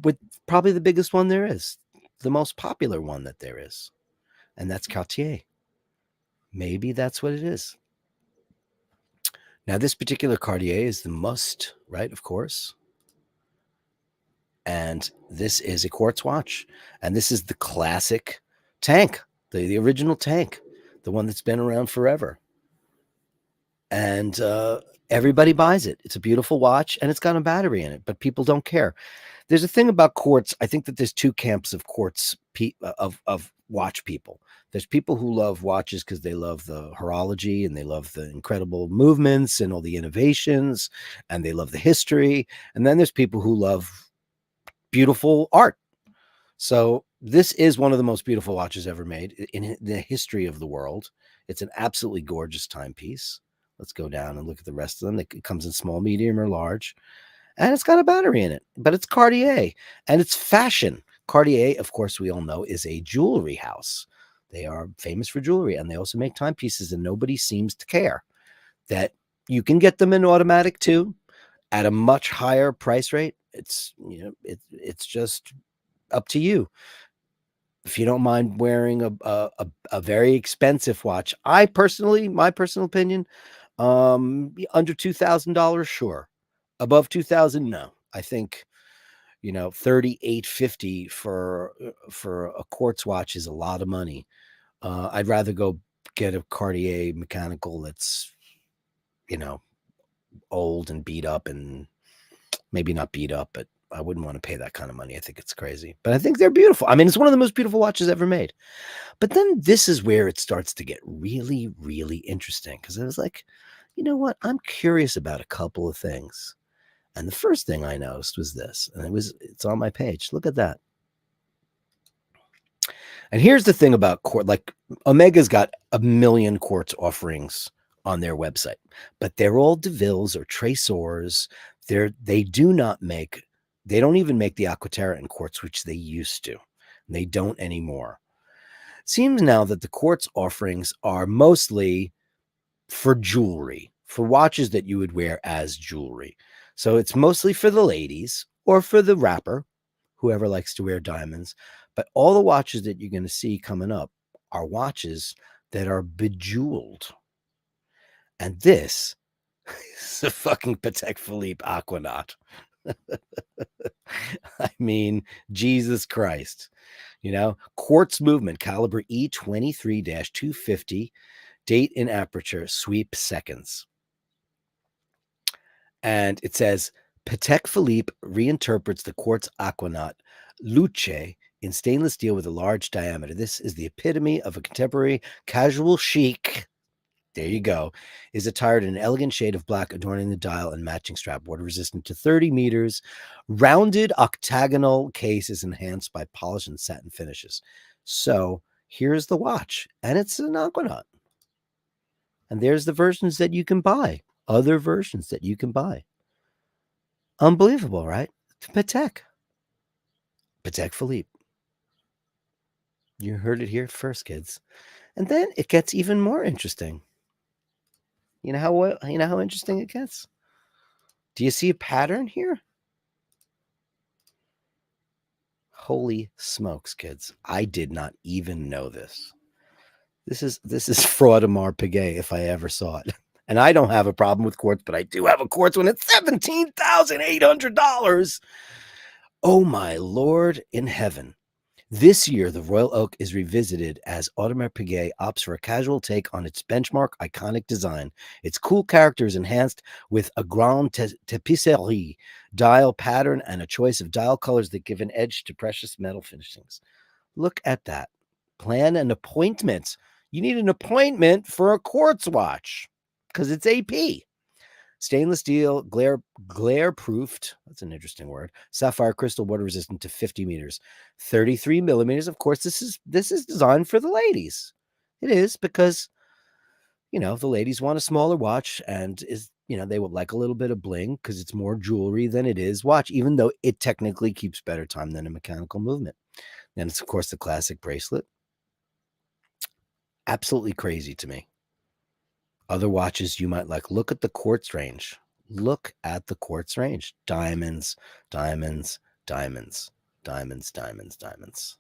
with probably the biggest one there is, the most popular one that there is, and that's Cartier. Maybe that's what it is. Now, this particular Cartier is the must, right? Of course. And this is a quartz watch. And this is the classic tank, the original tank, the one that's been around forever. And everybody buys it. It's a beautiful watch and it's got a battery in it, but people don't care. There's a thing about quartz. I think that there's two camps of quartz of watch people. There's people who love watches because they love the horology and they love the incredible movements and all the innovations and they love the history. And then there's people who love beautiful art. So this is one of the most beautiful watches ever made in the history of the world. It's an absolutely gorgeous timepiece. Let's go down and look at the rest of them. It comes in small, medium, or large. And it's got a battery in it, but it's Cartier and it's fashion. Cartier, of course, we all know, is a jewelry house. They are famous for jewelry and they also make timepieces, and nobody seems to care that you can get them in automatic too at a much higher price rate. It's, it's just up to you. If you don't mind wearing a very expensive watch, my personal opinion, under $2,000, sure. Above 2,000, no. I think, $3,850 for a quartz watch is a lot of money. I'd rather go get a Cartier mechanical that's, old and beat up, and maybe not beat up, but I wouldn't want to pay that kind of money. I think it's crazy, but I think they're beautiful. I mean, it's one of the most beautiful watches ever made. But then this is where it starts to get really, really interesting, because I was like, you know what? I'm curious about a couple of things. And the first thing I noticed was this, and it's on my page. Look at that. And here's the thing about quartz. Like, Omega's got a million quartz offerings on their website, but they're all DeVilles or Tresors. They don't even make the Aquaterra in quartz, which they used to. They don't anymore. Seems now that the quartz offerings are mostly for jewelry, for watches that you would wear as jewelry. So it's mostly for the ladies or for the rapper, whoever likes to wear diamonds. But all the watches that you're going to see coming up are watches that are bejeweled. And this is a fucking Patek Philippe Aquanaut. I mean, Jesus Christ. Quartz Movement, caliber E23-250, date in aperture, sweep seconds. And it says, Patek Philippe reinterprets the quartz Aquanaut Luce in stainless steel with a large diameter. This is the epitome of a contemporary casual chic. There you go. Is attired in an elegant shade of black, adorning the dial and matching strap. Water resistant to 30 meters. Rounded octagonal case is enhanced by polish and satin finishes. So here's the watch, and it's an Aquanaut. And there's the versions that you can buy. Other versions that you can buy. Unbelievable, right? Patek Philippe. You heard it here first, kids. And then it gets even more interesting. You know how interesting it gets? Do you see a pattern here? Holy smokes, kids. I did not even know this. This is Fraudemar Piguet if I ever saw it. And I don't have a problem with quartz, but I do have a quartz one. It's $17,800. Oh my Lord in heaven. This year, the Royal Oak is revisited as Audemars Piguet opts for a casual take on its benchmark iconic design. Its cool character is enhanced with a grande tapisserie, dial pattern, and a choice of dial colors that give an edge to precious metal finishings. Look at that. Plan an appointment. You need an appointment for a quartz watch because it's AP. Stainless steel, glare proofed. That's an interesting word. Sapphire crystal, water resistant to 50 meters, 33 millimeters. Of course, this is designed for the ladies. It is because, the ladies want a smaller watch, and they would like a little bit of bling because it's more jewelry than it is watch, even though it technically keeps better time than a mechanical movement. And it's, of course, the classic bracelet. Absolutely crazy to me. Other watches you might like. Look at the quartz range. Look at the quartz range. Diamonds, diamonds, diamonds, diamonds, diamonds, diamonds.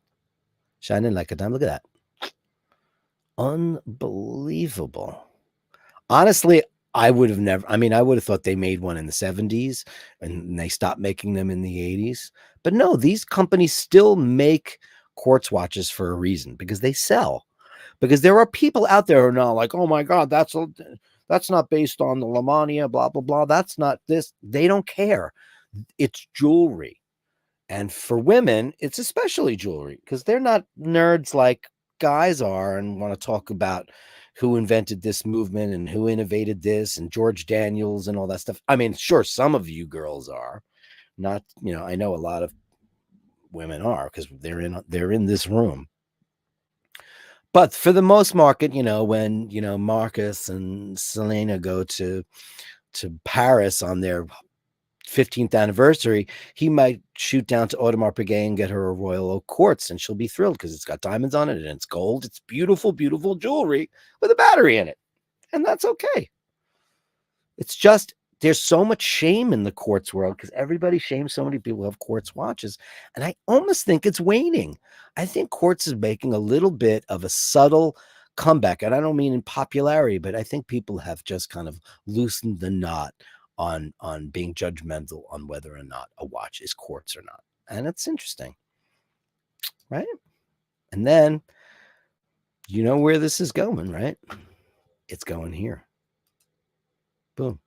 Shining like a diamond. Look at that. Unbelievable. Honestly, I would have never, I would have thought they made one in the 70s and they stopped making them in the 80s. But no, these companies still make quartz watches for a reason, because they sell. Because there are people out there who are now like, oh my God, that's not based on the Lamania, blah, blah, blah. That's not this. They don't care. It's jewelry. And for women, it's especially jewelry, because they're not nerds like guys are and want to talk about who invented this movement and who innovated this and George Daniels and all that stuff. I mean, sure, some of you girls are. Not, I know a lot of women are, because they're in this room. But for the most market, when Marcus and Selena go to Paris on their 15th anniversary, he might shoot down to Audemars Piguet and get her a Royal Oak quartz, and she'll be thrilled because it's got diamonds on it and it's gold. It's beautiful, beautiful jewelry with a battery in it, and that's okay. It's just there's so much shame in the quartz world because everybody shames so many people who have quartz watches, and I almost think it's waning. I think quartz is making a little bit of a subtle comeback, and I don't mean in popularity, but I think people have just kind of loosened the knot on being judgmental on whether or not a watch is quartz or not. And it's interesting, right? And then you know where this is going, right? It's going here. Boom.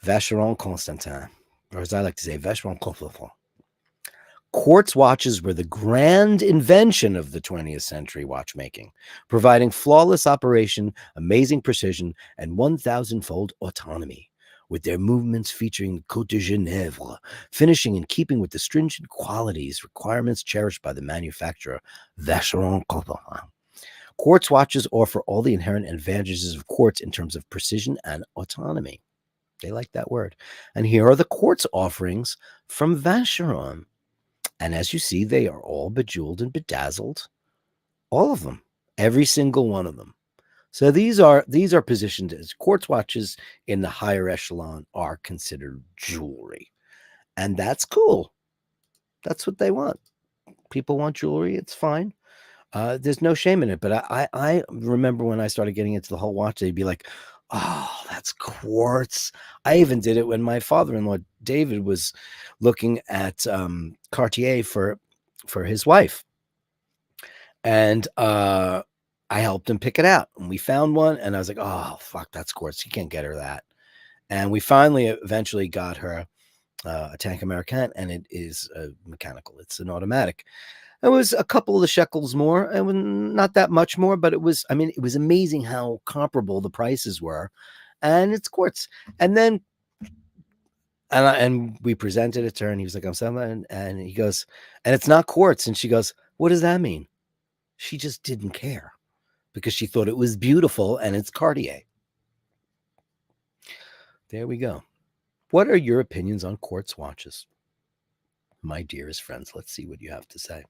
Vacheron Constantin, or as I like to say, Vacheron Constantin. Quartz watches were the grand invention of the 20th century watchmaking, providing flawless operation, amazing precision, and 1,000-fold autonomy, with their movements featuring the Côte de Genève, finishing in keeping with the stringent qualities requirements cherished by the manufacturer, Vacheron Constantin. Quartz watches offer all the inherent advantages of quartz in terms of precision and autonomy. They like that word. And here are the quartz offerings from Vacheron. And as you see, they are all bejeweled and bedazzled. All of them. Every single one of them. So these are positioned as quartz watches in the higher echelon are considered jewelry. And that's cool. That's what they want. People want jewelry. It's fine. There's no shame in it. But I remember when I started getting into the whole watch, they'd be like, oh, that's quartz. I even did it when my father-in-law, David, was looking at Cartier for his wife. And I helped him pick it out. And we found one. And I was like, oh, fuck, that's quartz. You can't get her that. And we finally eventually got her a Tank American. And it is mechanical. It's an automatic. It was a couple of the shekels more, and not that much more, but it was amazing how comparable the prices were, and it's quartz. And then, and we presented it to her, and he was like, "I'm selling," and he goes, "And it's not quartz," and she goes, "What does that mean?" She just didn't care because she thought it was beautiful, and it's Cartier. There we go. What are your opinions on quartz watches, my dearest friends? Let's see what you have to say.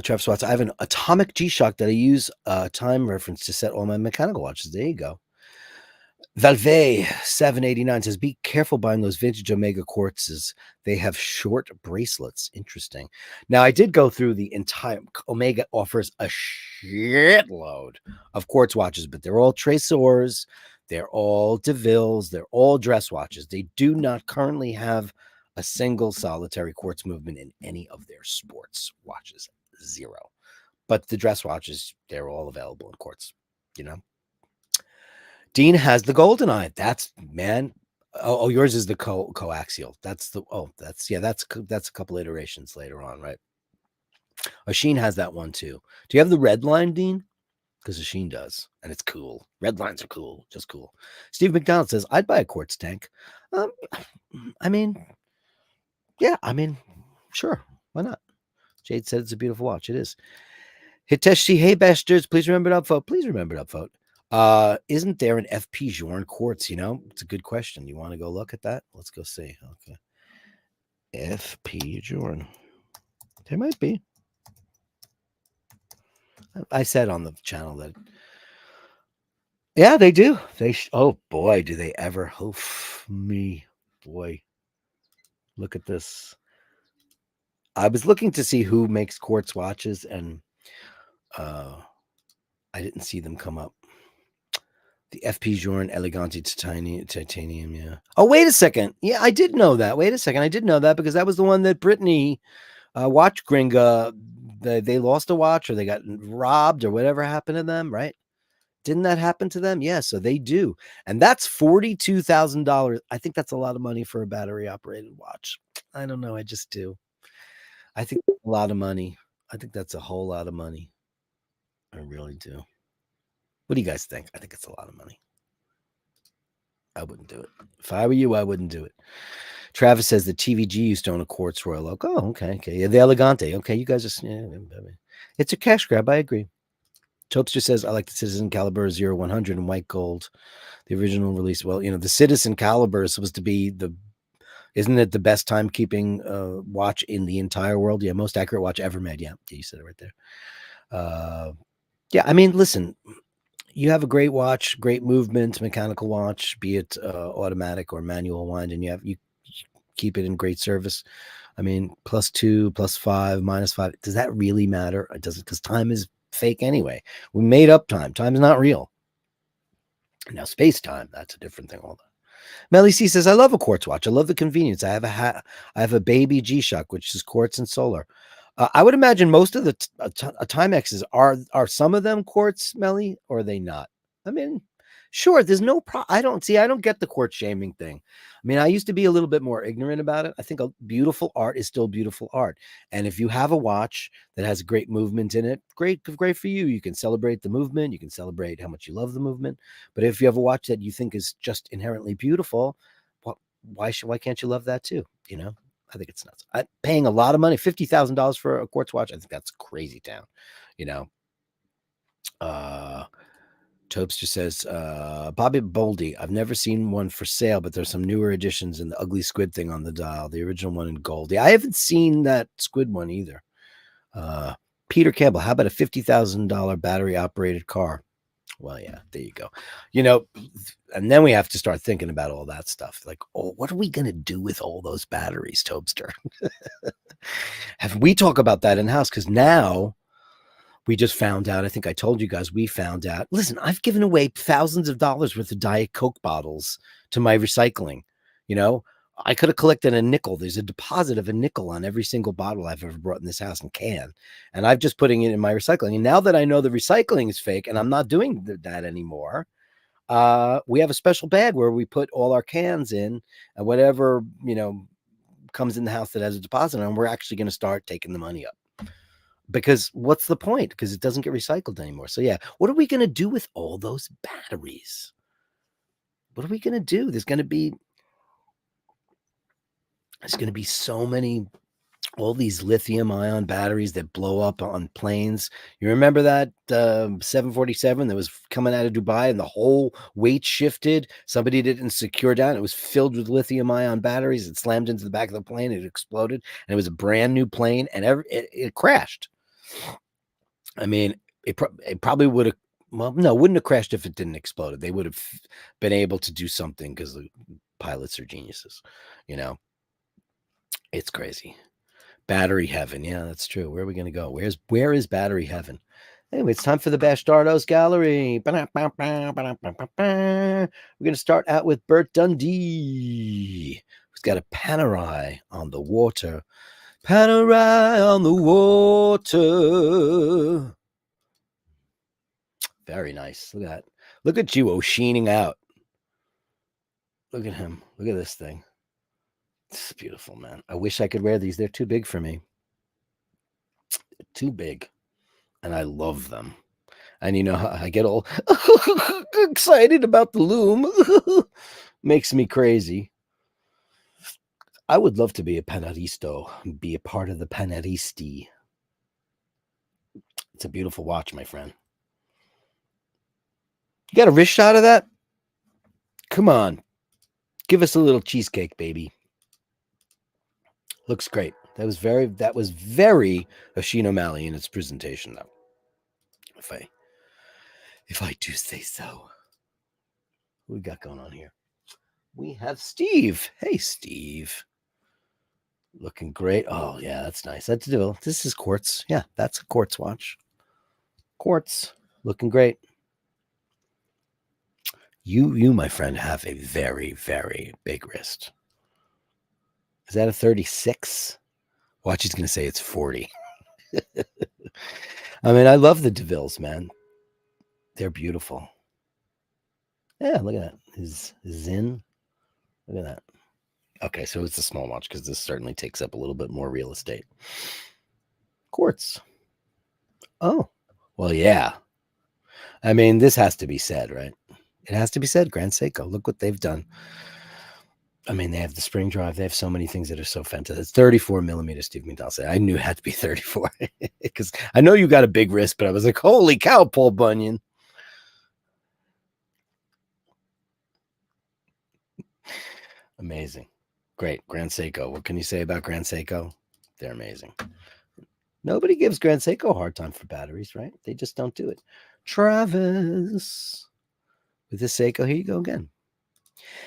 Travis Watts, I have an atomic G-Shock that I use time reference to set all my mechanical watches. There you go. Valve 789 says, be careful buying those vintage Omega quartzes. They have short bracelets. Interesting. Now, I did go through the entire Omega offers a shitload of quartz watches, but they're all Tresors. They're all DeVilles. They're all dress watches. They do not currently have a single solitary quartz movement in any of their sports watches. Zero. But the dress watches, they're all available in quartz, Dean has the golden eye. That's, man. Oh, yours is the coaxial. That's a couple iterations later on, right? Sheen has that one too. Do you have the red line, Dean? Because Sheen does, and it's cool. Red lines are cool, just cool. Steve McDonald says, I'd buy a quartz tank. Yeah, sure. Why not? Jade said it's a beautiful watch. It is. Hiteshi, hey bastards, please remember to upvote. Please remember to upvote. Isn't there an FP Journe quartz? It's a good question. You want to go look at that? Let's go see. Okay. FP Journe. There might be. I said on the channel that. Yeah, they do. Oh boy, do they ever. Oof, me. Boy. Look at this. I was looking to see who makes quartz watches, and I didn't see them come up. The FP Journe Elegante Titanium, yeah. Oh, wait a second. Yeah, I did know that. Wait a second. I did know that because that was the one that Brittany, Watch Gringa, they lost a watch or they got robbed or whatever happened to them, right? Didn't that happen to them? Yeah, so they do. And that's $42,000. I think that's a lot of money for a battery-operated watch. I don't know. I just do. I think a lot of money. I think that's a whole lot of money. I really do. What do you guys think? I think it's a lot of money. I wouldn't do it. If I were you, I wouldn't do it. Travis says the TVG used to own a Quartz Royal Oak. Oh, okay. Yeah, the Elegante. Okay, you guys are. Yeah, it's a cash grab. I agree. Topster says I like the Citizen Caliber 0100 in white gold. The original release. Well, the Citizen Caliber is supposed to be isn't it the best timekeeping watch in the entire world? Yeah, most accurate watch ever made. Yeah, you said it right there. Yeah, I mean, listen, you have a great watch, great movement, mechanical watch, be it automatic or manual wind, and you keep it in great service. I mean, +2, +5, -5. Does that really matter? It doesn't, because time is fake anyway. We made up time. Time is not real. Now, space time, that's a different thing. All that. Melly C says, I love a quartz watch. I love the convenience. I have a baby G-Shock, which is quartz and solar. I would imagine most of the Timexes are some of them quartz, Melly, or are they not? I mean, sure, there's no I don't get the quartz shaming thing. I mean, I used to be a little bit more ignorant about it. I think beautiful art is still beautiful art. And if you have a watch that has great movement in it, great for you. You can celebrate the movement. You can celebrate how much you love the movement. But if you have a watch that you think is just inherently beautiful, why can't you love that too? I think it's nuts. Paying a lot of money, $50,000 for a quartz watch. I think that's crazy town. Topster says, Bobby Boldy, I've never seen one for sale, but there's some newer editions and the ugly squid thing on the dial, the original one in gold. Yeah, I haven't seen that squid one either. Peter Campbell, how about a $50,000 battery operated car? Well, yeah, there you go. And then we have to start thinking about all that stuff. Like, what are we going to do with all those batteries, Topster? Have we talk about that in-house? Because now we just found out, I think I told you guys, we found out, listen, I've given away thousands of dollars worth of Diet Coke bottles to my recycling. I could have collected a nickel. There's a deposit of a nickel on every single bottle I've ever brought in this house and can. And I've just putting it in my recycling. And now that I know the recycling is fake and I'm not doing that anymore, we have a special bag where we put all our cans in and whatever, comes in the house that has a deposit on, we're actually going to start taking the money up. Because what's the point? Because it doesn't get recycled anymore. So yeah, what are we going to do with all those batteries? What are we going to do? There's going to be so many, all these lithium ion batteries that blow up on planes. You remember that 747 that was coming out of Dubai and the whole weight shifted? Somebody didn't secure down. It was filled with lithium ion batteries. It slammed into the back of the plane. It exploded. And it was a brand new plane and it crashed. I mean, it probably would have, wouldn't have crashed if it didn't explode. They would have been able to do something because the pilots are geniuses, It's crazy. Battery heaven. Yeah, that's true. Where are we going to go? Where is battery heaven? Anyway, it's time for the Bastardos gallery. We're going to start out with Bert Dundee, who's got a Panerai on the water. Panerai on the water. Very nice. Look at that. Look at you, O'Sheening out. Look at him. Look at this thing. It's beautiful, man. I wish I could wear these. They're too big for me. Too big. And I love them. And I get all excited about the loom. Makes me crazy. I would love to be a panaristo, be a part of the panaristi. It's a beautiful watch, my friend. You got a wrist shot of that? Come on. Give us a little cheesecake, baby. Looks great. That was very Oisin O'Malley in its presentation, though. If I do say so. What we got going on here? We have Steve. Hey, Steve. Looking great. Oh, yeah, that's nice. That's DeVille. This is Quartz. Yeah, that's a Quartz watch. Quartz. Looking great. You, my friend, have a very, very big wrist. Is that a 36? Watch, he's going to say it's 40. I mean, I love the DeVilles, man. They're beautiful. Yeah, look at that. His Zin. Look at that. Okay, so it's a small watch because this certainly takes up a little bit more real estate. Quartz. Oh, well, yeah. I mean, this has to be said, right? It has to be said. Grand Seiko. Look what they've done. I mean, they have the spring drive. They have so many things that are so fantastic. It's 34 millimeters, Steve McDowell said. I knew it had to be 34 because I know you got a big wrist, but I was like, holy cow, Paul Bunyan. Amazing. Great. Grand Seiko. What can you say about Grand Seiko? They're amazing. Nobody gives Grand Seiko a hard time for batteries, right? They just don't do it. Travis. With this Seiko, here you go again.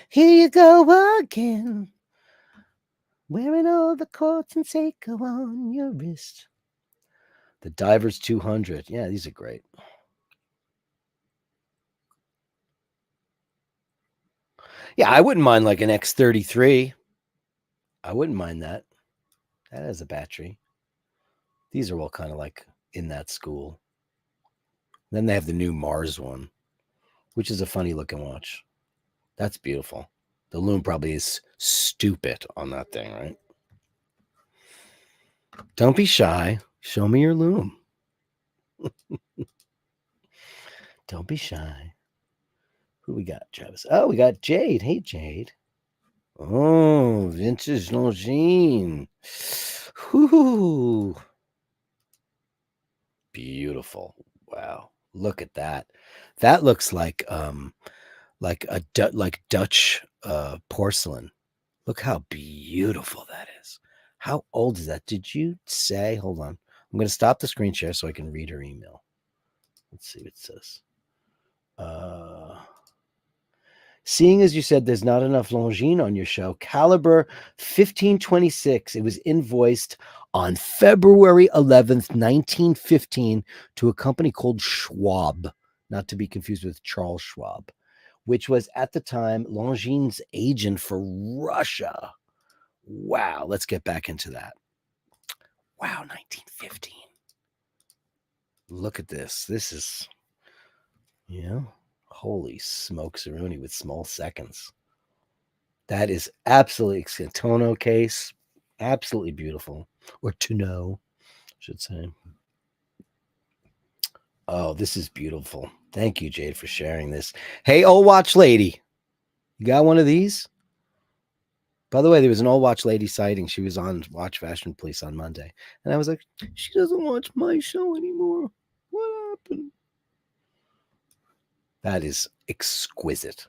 Here you go again. Wearing all the Quartz and Seiko on your wrist. The Divers 200. Yeah, these are great. Yeah, I wouldn't mind like an X33. I wouldn't mind that. That has a battery. These are all kind of like in that school. Then they have the new Mars one, which is a funny looking watch. That's beautiful. The loom probably is stupid on that thing, right? Don't be shy. Show me your loom. Don't be shy. Who we got, Travis? Oh, we got Jade. Hey, Jade. Oh, vintage Longines. Whoo. Beautiful. Wow. Look at that. That looks like Dutch porcelain. Look how beautiful that is. How old is that? Did you say? Hold on. I'm going to stop the screen share so I can read her email. Let's see what it says. Seeing as you said there's not enough Longines on your show, caliber 1526. It was invoiced on February 11th, 1915 to a company called Schwab, not to be confused with Charles Schwab, which was at the time Longines' agent for Russia. Wow, let's get back into that. Wow, 1915. Look at this. This is, holy smokes, Rooney with small seconds. That is absolutely Tono case. Absolutely beautiful. Or Tono, I should say. Oh, this is beautiful. Thank you, Jade, for sharing this. Hey, old watch lady. You got one of these? By the way, there was an old watch lady sighting. She was on Watch Fashion Police on Monday. And I was like, she doesn't watch my show anymore. What happened? That is exquisite.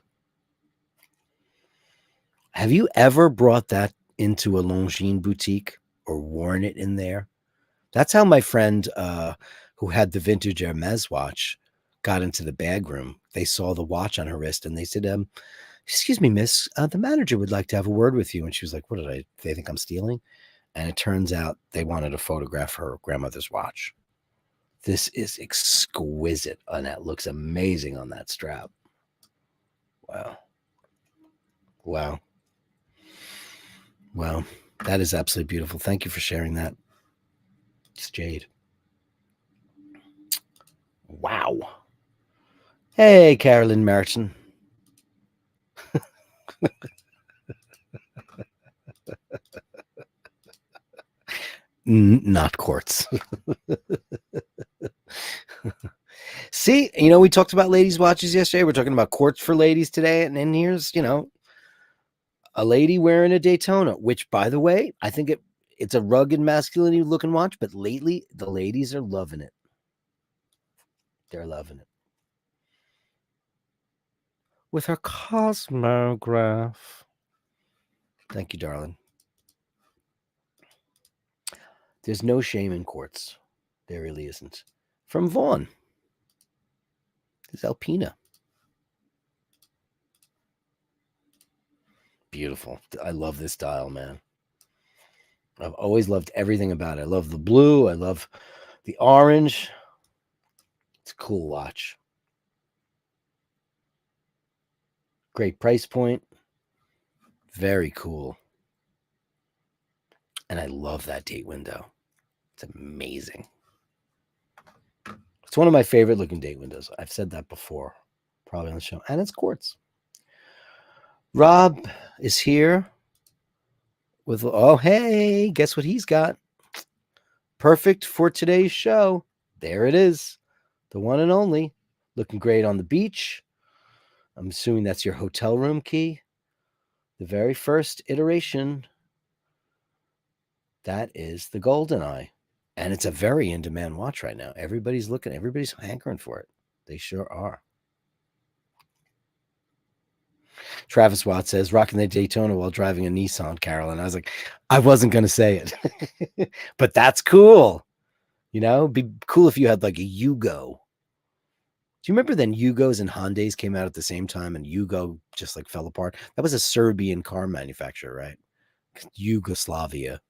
Have you ever brought that into a Longines boutique or worn it in there? That's how my friend who had the vintage Hermes watch got into the bag room. They saw the watch on her wrist and they said, excuse me, miss, the manager would like to have a word with you. And she was like, they think I'm stealing? And it turns out they wanted to photograph her grandmother's watch. This is exquisite, and that looks amazing on that strap. Wow. Wow. Wow. That is absolutely beautiful. Thank you for sharing that. It's Jade. Wow. Hey, Carolyn Merton. Not Quartz. See, we talked about ladies' watches yesterday. We're talking about Quartz for ladies today. And then here's, a lady wearing a Daytona, which, by the way, I think it's a rugged masculinity looking watch. But lately, the ladies are loving it. They're loving it. With her cosmograph. Thank you, darling. There's no shame in quartz. There really isn't. From Vaughn. This is Alpina. Beautiful. I love this dial, man. I've always loved everything about it. I love the blue. I love the orange. It's a cool watch. Great price point. Very cool. And I love that date window. It's amazing. It's one of my favorite looking date windows. I've said that before, probably on the show. And it's quartz. Rob is here with, oh, hey, guess what he's got? Perfect for today's show. There it is. The one and only. Looking great on the beach. I'm assuming that's your hotel room key. The very first iteration. That is the GoldenEye. And it's a very in-demand watch right now. Everybody's looking. Everybody's hankering for it. They sure are. Travis Watt says, rocking the Daytona while driving a Nissan, Carolyn. I was like, I wasn't going to say it. But that's cool. You know, it'd be cool if you had like a Yugo. Do you remember then Yugos and Hyundais came out at the same time and Yugo just like fell apart? That was a Serbian car manufacturer, right? Yugoslavia.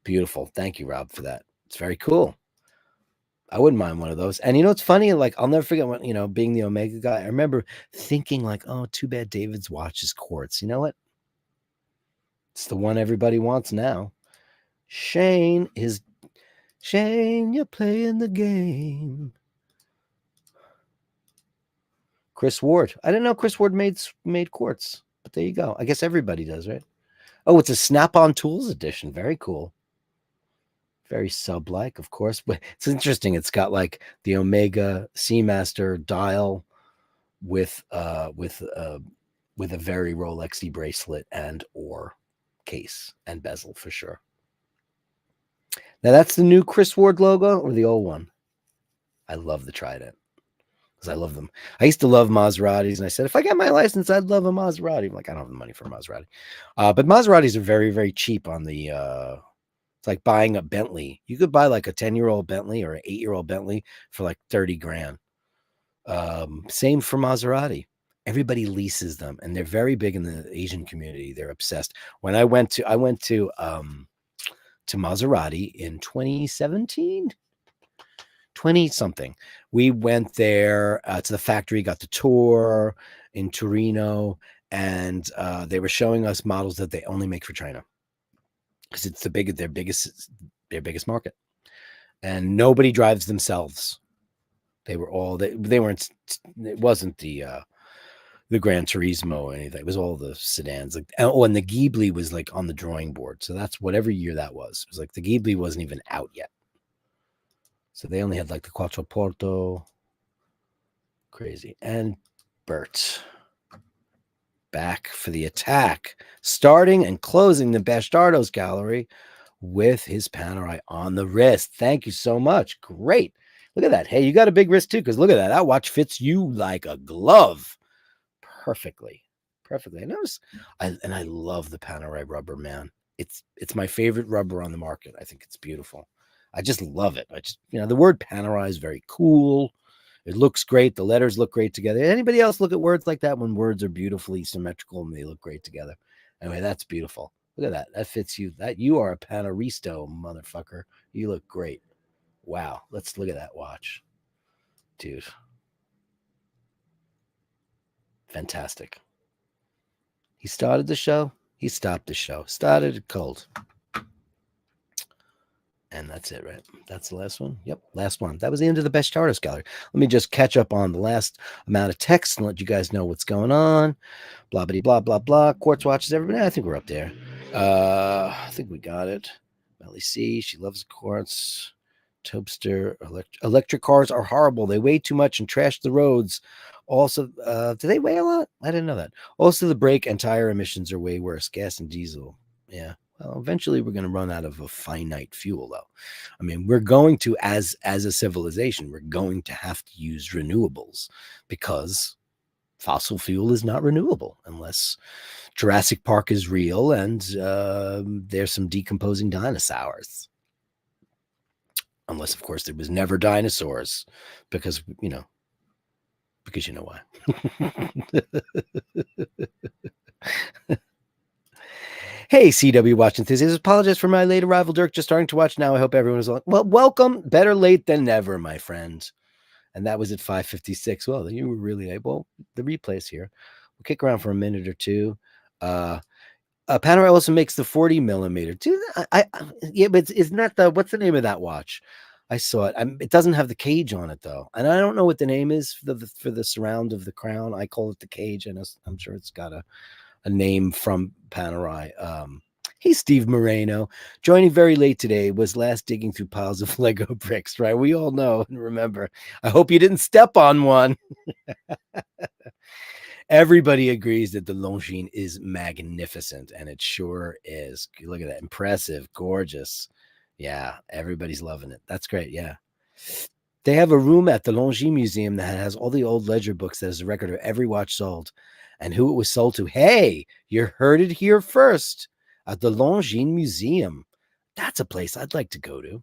Beautiful. Thank you, Rob, for that. It's very cool. I wouldn't mind one of those. And you know, it's funny, like, I'll never forget when, you know, being the Omega guy, I remember thinking like, oh, too bad David's watch is quartz. You know what? It's the one everybody wants now. Shane, you're playing the game. Chris Ward. I didn't know Chris Ward made quartz, but there you go. I guess everybody does, right? Oh, it's a Snap-on Tools edition. Very cool. Very sub-like, of course. But it's interesting. It's got like the Omega Seamaster dial with a very Rolexy bracelet and or case and bezel for sure. Now that's the new Chris Ward logo or the old one? I love the Trident because I love them. I used to love Maseratis, and I said if I got my license, I'd love a Maserati. I'm like, I don't have the money for a Maserati, but Maseratis are very, very cheap on the. It's like buying a Bentley. You could buy like a 10-year-old Bentley or an 8-year-old Bentley for like 30 grand. Same for Maserati. Everybody leases them, and they're very big in the Asian community. They're obsessed. When I went to Maserati in 2017, 20 something. We went there to the factory, got the tour in Torino, and they were showing us models that they only make for China because it's their biggest market, and nobody drives themselves. They were all they weren't. It wasn't the Gran Turismo or anything. It was all the sedans. Like, oh, and the Ghibli was like on the drawing board. So that's whatever year that was. It was like the Ghibli wasn't even out yet. So they only had like the Quattroporto. Crazy. And Bert back for the attack, starting and closing the Bastardos gallery with his Panerai on the wrist. Thank you so much. Great. Look at that. Hey, you got a big wrist too, because look at that. That watch fits you like a glove. Perfectly. I notice, I love the Panerai rubber, man. It's my favorite rubber on the market. I think it's beautiful. I just love it. The word Panerai is very cool. It looks great. The letters look great together. Anybody else look at words like that when words are beautifully symmetrical and they look great together? Anyway, that's beautiful. Look at that. That fits you. That you are a Paneristo, motherfucker. You look great. Wow. Let's look at that watch. Dude. Fantastic. He started the show. He stopped the show. Started it cold. And that's it, right? That's the last one? Yep, last one. That was the end of the Bastardos gallery. Let me just catch up on the last amount of text and let you guys know what's going on. Blah, blah, blah, blah, blah. Quartz watches, everybody. I think we're up there. I think we got it. Melly C, she loves quartz. Tobster, electric cars are horrible. They weigh too much and trash the roads. Also, do they weigh a lot? I didn't know that. Also, the brake and tire emissions are way worse. Gas and diesel. Yeah, Well, eventually we're going to run out of a finite fuel, though. I mean, we're going to, as a civilization, we're going to have to use renewables because fossil fuel is not renewable unless Jurassic Park is real and there's some decomposing dinosaurs. Unless, of course, there was never dinosaurs because you know why. Hey, CW Watch Enthusiasts. Apologize for my late arrival, Dirk. Just starting to watch now. I hope everyone is on. Well, welcome. Better late than never, my friend. And that was at 5:56. Well, you were really able. The replay's here. We'll kick around for a minute or two. Panerai also makes the 40 millimeter. Dude, yeah, but isn't that the what's the name of that watch? I saw it. It doesn't have the cage on it though, and I don't know what the name is for the surround of the crown. I call it the cage, and I'm sure it's got a name from Panerai. Hey, Steve Moreno, joining very late today. Was last digging through piles of Lego bricks. Right, we all know and remember. I hope you didn't step on one. Everybody agrees that the Longines is magnificent, and it sure is. Look at that. Impressive, gorgeous. Yeah, everybody's loving it. That's great. Yeah. They have a room at the Longines Museum that has all the old ledger books that has a record of every watch sold and who it was sold to. Hey, you heard it here first at the Longines Museum. That's a place I'd like to go to.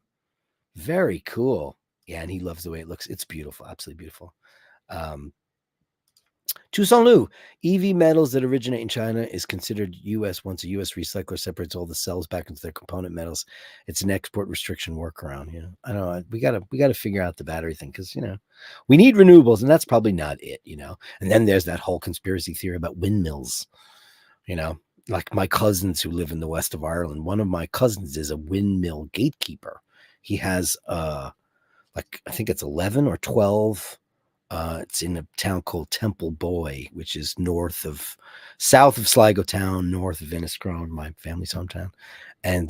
Very cool. Yeah, and he loves the way it looks. It's beautiful. Absolutely beautiful. Toussaint Lu, EV metals that originate in China is considered U.S. once a U.S. recycler separates all the cells back into their component metals. It's an export restriction workaround. You know, I don't know. We gotta figure out the battery thing because we need renewables, and that's probably not it. And then there's that whole conspiracy theory about windmills. Like my cousins who live in the west of Ireland. One of my cousins is a windmill gatekeeper. He has I think it's 11 or 12. It's in a town called Temple Boy, which is south of Sligo town, north of Inniscrone, my family's hometown. And,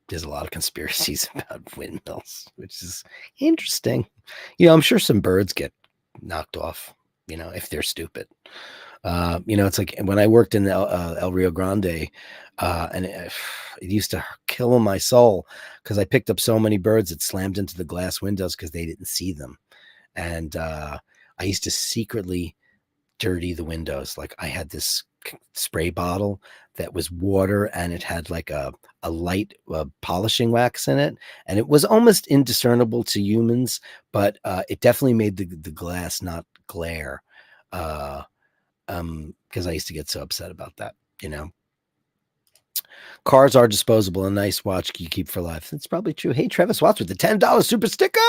there's a lot of conspiracies about windmills, which is interesting. I'm sure some birds get knocked off, if they're stupid. It's like when I worked in El Rio Grande, and it used to kill my soul because I picked up so many birds that slammed into the glass windows because they didn't see them. And I used to secretly dirty the windows. Like I had this spray bottle that was water and it had like a light polishing wax in it. And it was almost indiscernible to humans, but it definitely made the glass not glare. Because I used to get so upset about that, Cars are disposable. A nice watch you keep for life. That's probably true. Hey, Travis Watts with the $10 super sticker.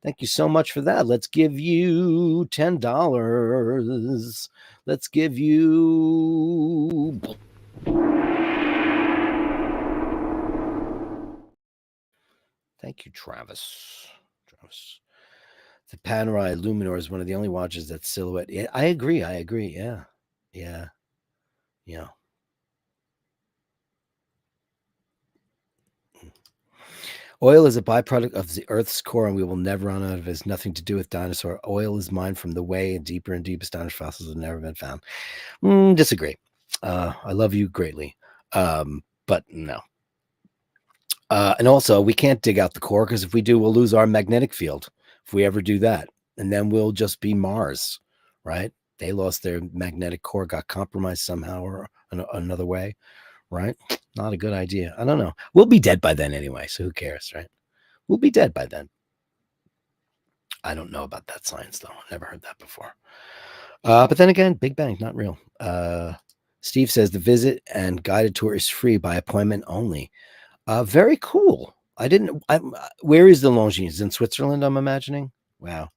Thank you so much for that. Let's give you $10. Let's give you. Thank you, Travis. The Panerai Luminor is one of the only watches that's silhouette. Yeah, I agree. Yeah. Oil is a byproduct of the Earth's core, and we will never run out of it. It has nothing to do with dinosaur. Oil is mined from the way, and deepest dinosaur fossils have never been found. Disagree. I love you greatly, but no. And also, we can't dig out the core because if we do, we'll lose our magnetic field. If we ever do that, and then we'll just be Mars, right? They lost their magnetic core, got compromised somehow or another way, right? Not a good idea. I don't know. We'll be dead by then anyway, so who cares, right? We'll be dead by then. I don't know about that science, though. Never heard that before. But then again, Big Bang, not real. Steve says the visit and guided tour is free by appointment only. Very cool. Where is the Longines? In Switzerland, I'm imagining. Wow.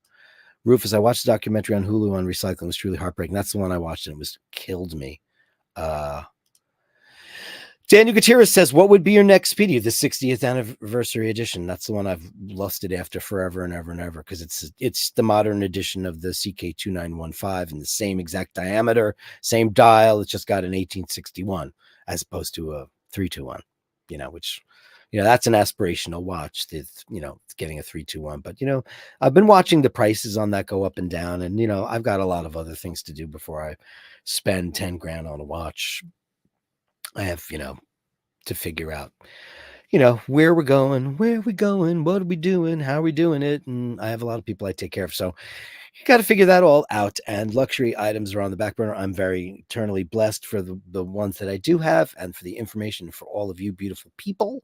Rufus, I watched the documentary on Hulu on recycling. It was truly heartbreaking. That's the one I watched, and it killed me. Daniel Gutierrez says, what would be your next Speedy? The 60th anniversary edition. That's the one I've lusted after forever and ever and ever because it's the modern edition of the CK2915 and the same exact diameter, same dial. It's just got an 1861 as opposed to a 321, which that's an aspirational watch. It's, it's getting a 321. But I've been watching the prices on that go up and down, and I've got a lot of other things to do before I spend 10 grand on a watch. I have, to figure out, where we're going, what are we doing, how are we doing it, and I have a lot of people I take care of. So you got to figure that all out. And luxury items are on the back burner. I'm very eternally blessed for the ones that I do have, and for the information for all of you beautiful people.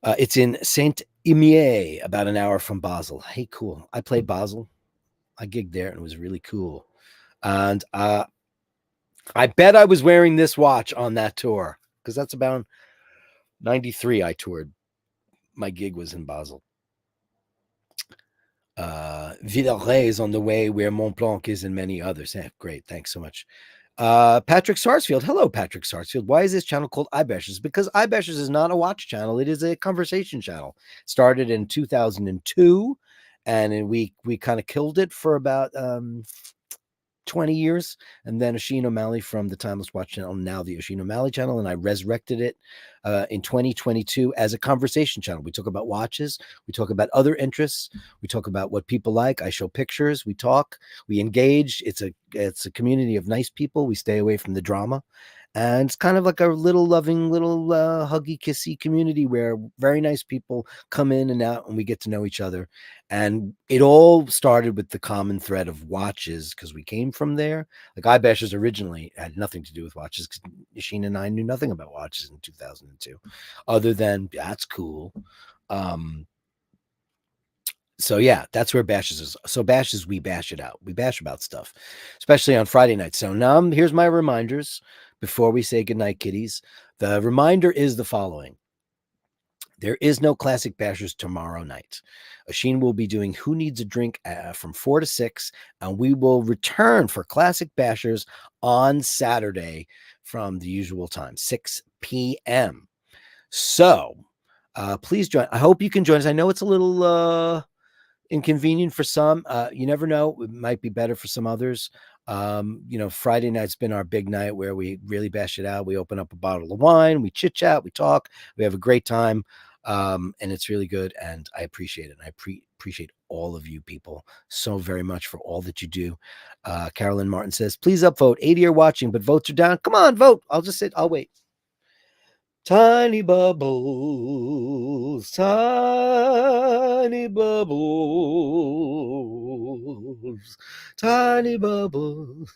It's in Saint-Imier, about an hour from Basel. Hey, cool. I played Basel. I gigged there, and it was really cool. And I bet I was wearing this watch on that tour, because that's about 93 I toured. My gig was in Basel. Villeray is on the way, where Mont Blanc is, and many others. Great. Thanks so much. Patrick Sarsfield. Hello, Patrick Sarsfield. Why is this channel called iBashers? Because iBashers is not a watch channel. It is a conversation channel. Started in 2002, and we kind of killed it for about 20 years. And then Oisin O'Malley from the Timeless Watch channel, now the Oisin O'Malley channel, and I resurrected it in 2022 as a conversation channel. We talk about watches, we talk about other interests, we talk about what people like. I show pictures, we talk, we engage. It's a community of nice people. We stay away from the drama. And it's kind of like a little loving, little huggy, kissy community where very nice people come in and out, and we get to know each other. And it all started with the common thread of watches, because we came from there. Like iBashers originally had nothing to do with watches, because Oisin and I knew nothing about watches in 2002, other than that's cool. So yeah, that's where Bashes is. So Bashes, we bash it out. We bash about stuff, especially on Friday night. So now here's my reminders before we say goodnight, kiddies. The reminder is the following. There is no Classic Bashers tomorrow night. Oisin will be doing Who Needs a Drink from 4 to 6, and we will return for Classic Bashers on Saturday from the usual time, 6 p.m. So please join. I hope you can join us. I know it's a little inconvenient for some. You never know. It might be better for some others. Friday night's been our big night where we really bash it out. We open up a bottle of wine, we chit chat, we talk, we have a great time. And it's really good. And I appreciate it. And I appreciate all of you people so very much for all that you do. Carolyn Martin says, please upvote. 80 are watching, but votes are down. Come on, vote. I'll wait. Tiny bubbles, tiny bubbles, tiny bubbles.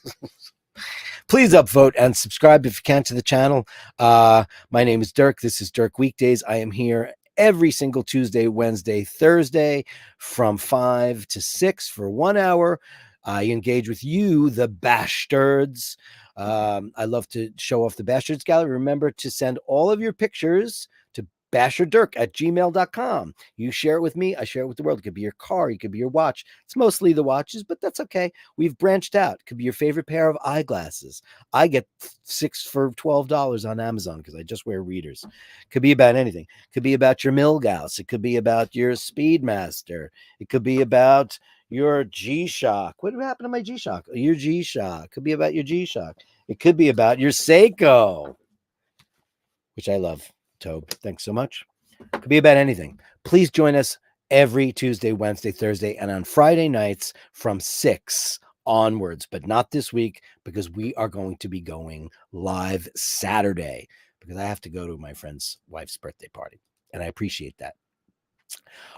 Please upvote and subscribe if you can to the channel. My name is Dirk. This is Dirk Weekdays. I am here every single Tuesday, Wednesday, Thursday from 5 to 6 for 1 hour. I engage with you, the Bastards. I love to show off the Bastards Gallery. Remember to send all of your pictures to basharddirk@gmail.com. You share it with me, I share it with the world. It could be your car, it could be your watch. It's mostly the watches, but that's okay. We've branched out. It could be your favorite pair of eyeglasses. I get 6 for $12 on Amazon because I just wear readers. It could be about anything. It could be about your Milgauss. It could be about your Speedmaster. It could be about your G-Shock. What happened to my G-Shock? Your G-Shock. Could be about your G-Shock. It could be about your Seiko, which I love. Tobe, thanks so much. Could be about anything. Please join us every Tuesday, Wednesday, Thursday, and on Friday nights from 6 onwards, but not this week because we are going to be going live Saturday because I have to go to my friend's wife's birthday party, and I appreciate that.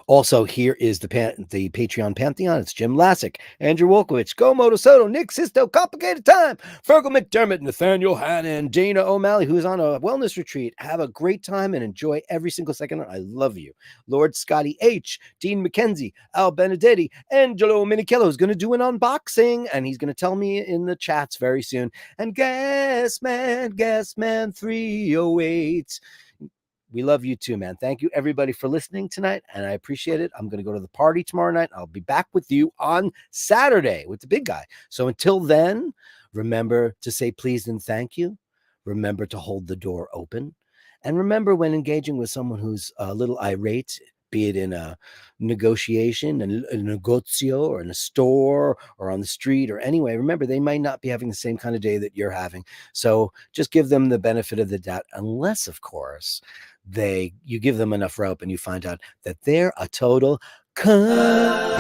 Also, here is the Patreon Pantheon. It's Jim Lassick, Andrew Wolkowicz, Go Moto Soto, Nick Sisto, Complicated Time, Fergal McDermott, Nathaniel Hannon, Dana O'Malley, who's on a wellness retreat. Have a great time and enjoy every single second. I love you. Lord Scotty H, Dean McKenzie, Al Benedetti, Angelo Minichello is going to do an unboxing, and he's going to tell me in the chats very soon. And Gasman 308. We love you too, man. Thank you, everybody, for listening tonight, and I appreciate it. I'm going to go to the party tomorrow night. I'll be back with you on Saturday with the big guy. So until then, remember to say please and thank you. Remember to hold the door open. And remember, when engaging with someone who's a little irate, be it in a negotiation, a negozio, or in a store, or on the street, or anyway, remember, they might not be having the same kind of day that you're having. So just give them the benefit of the doubt, unless, of course, you give them enough rope and you find out that they're a total cunt.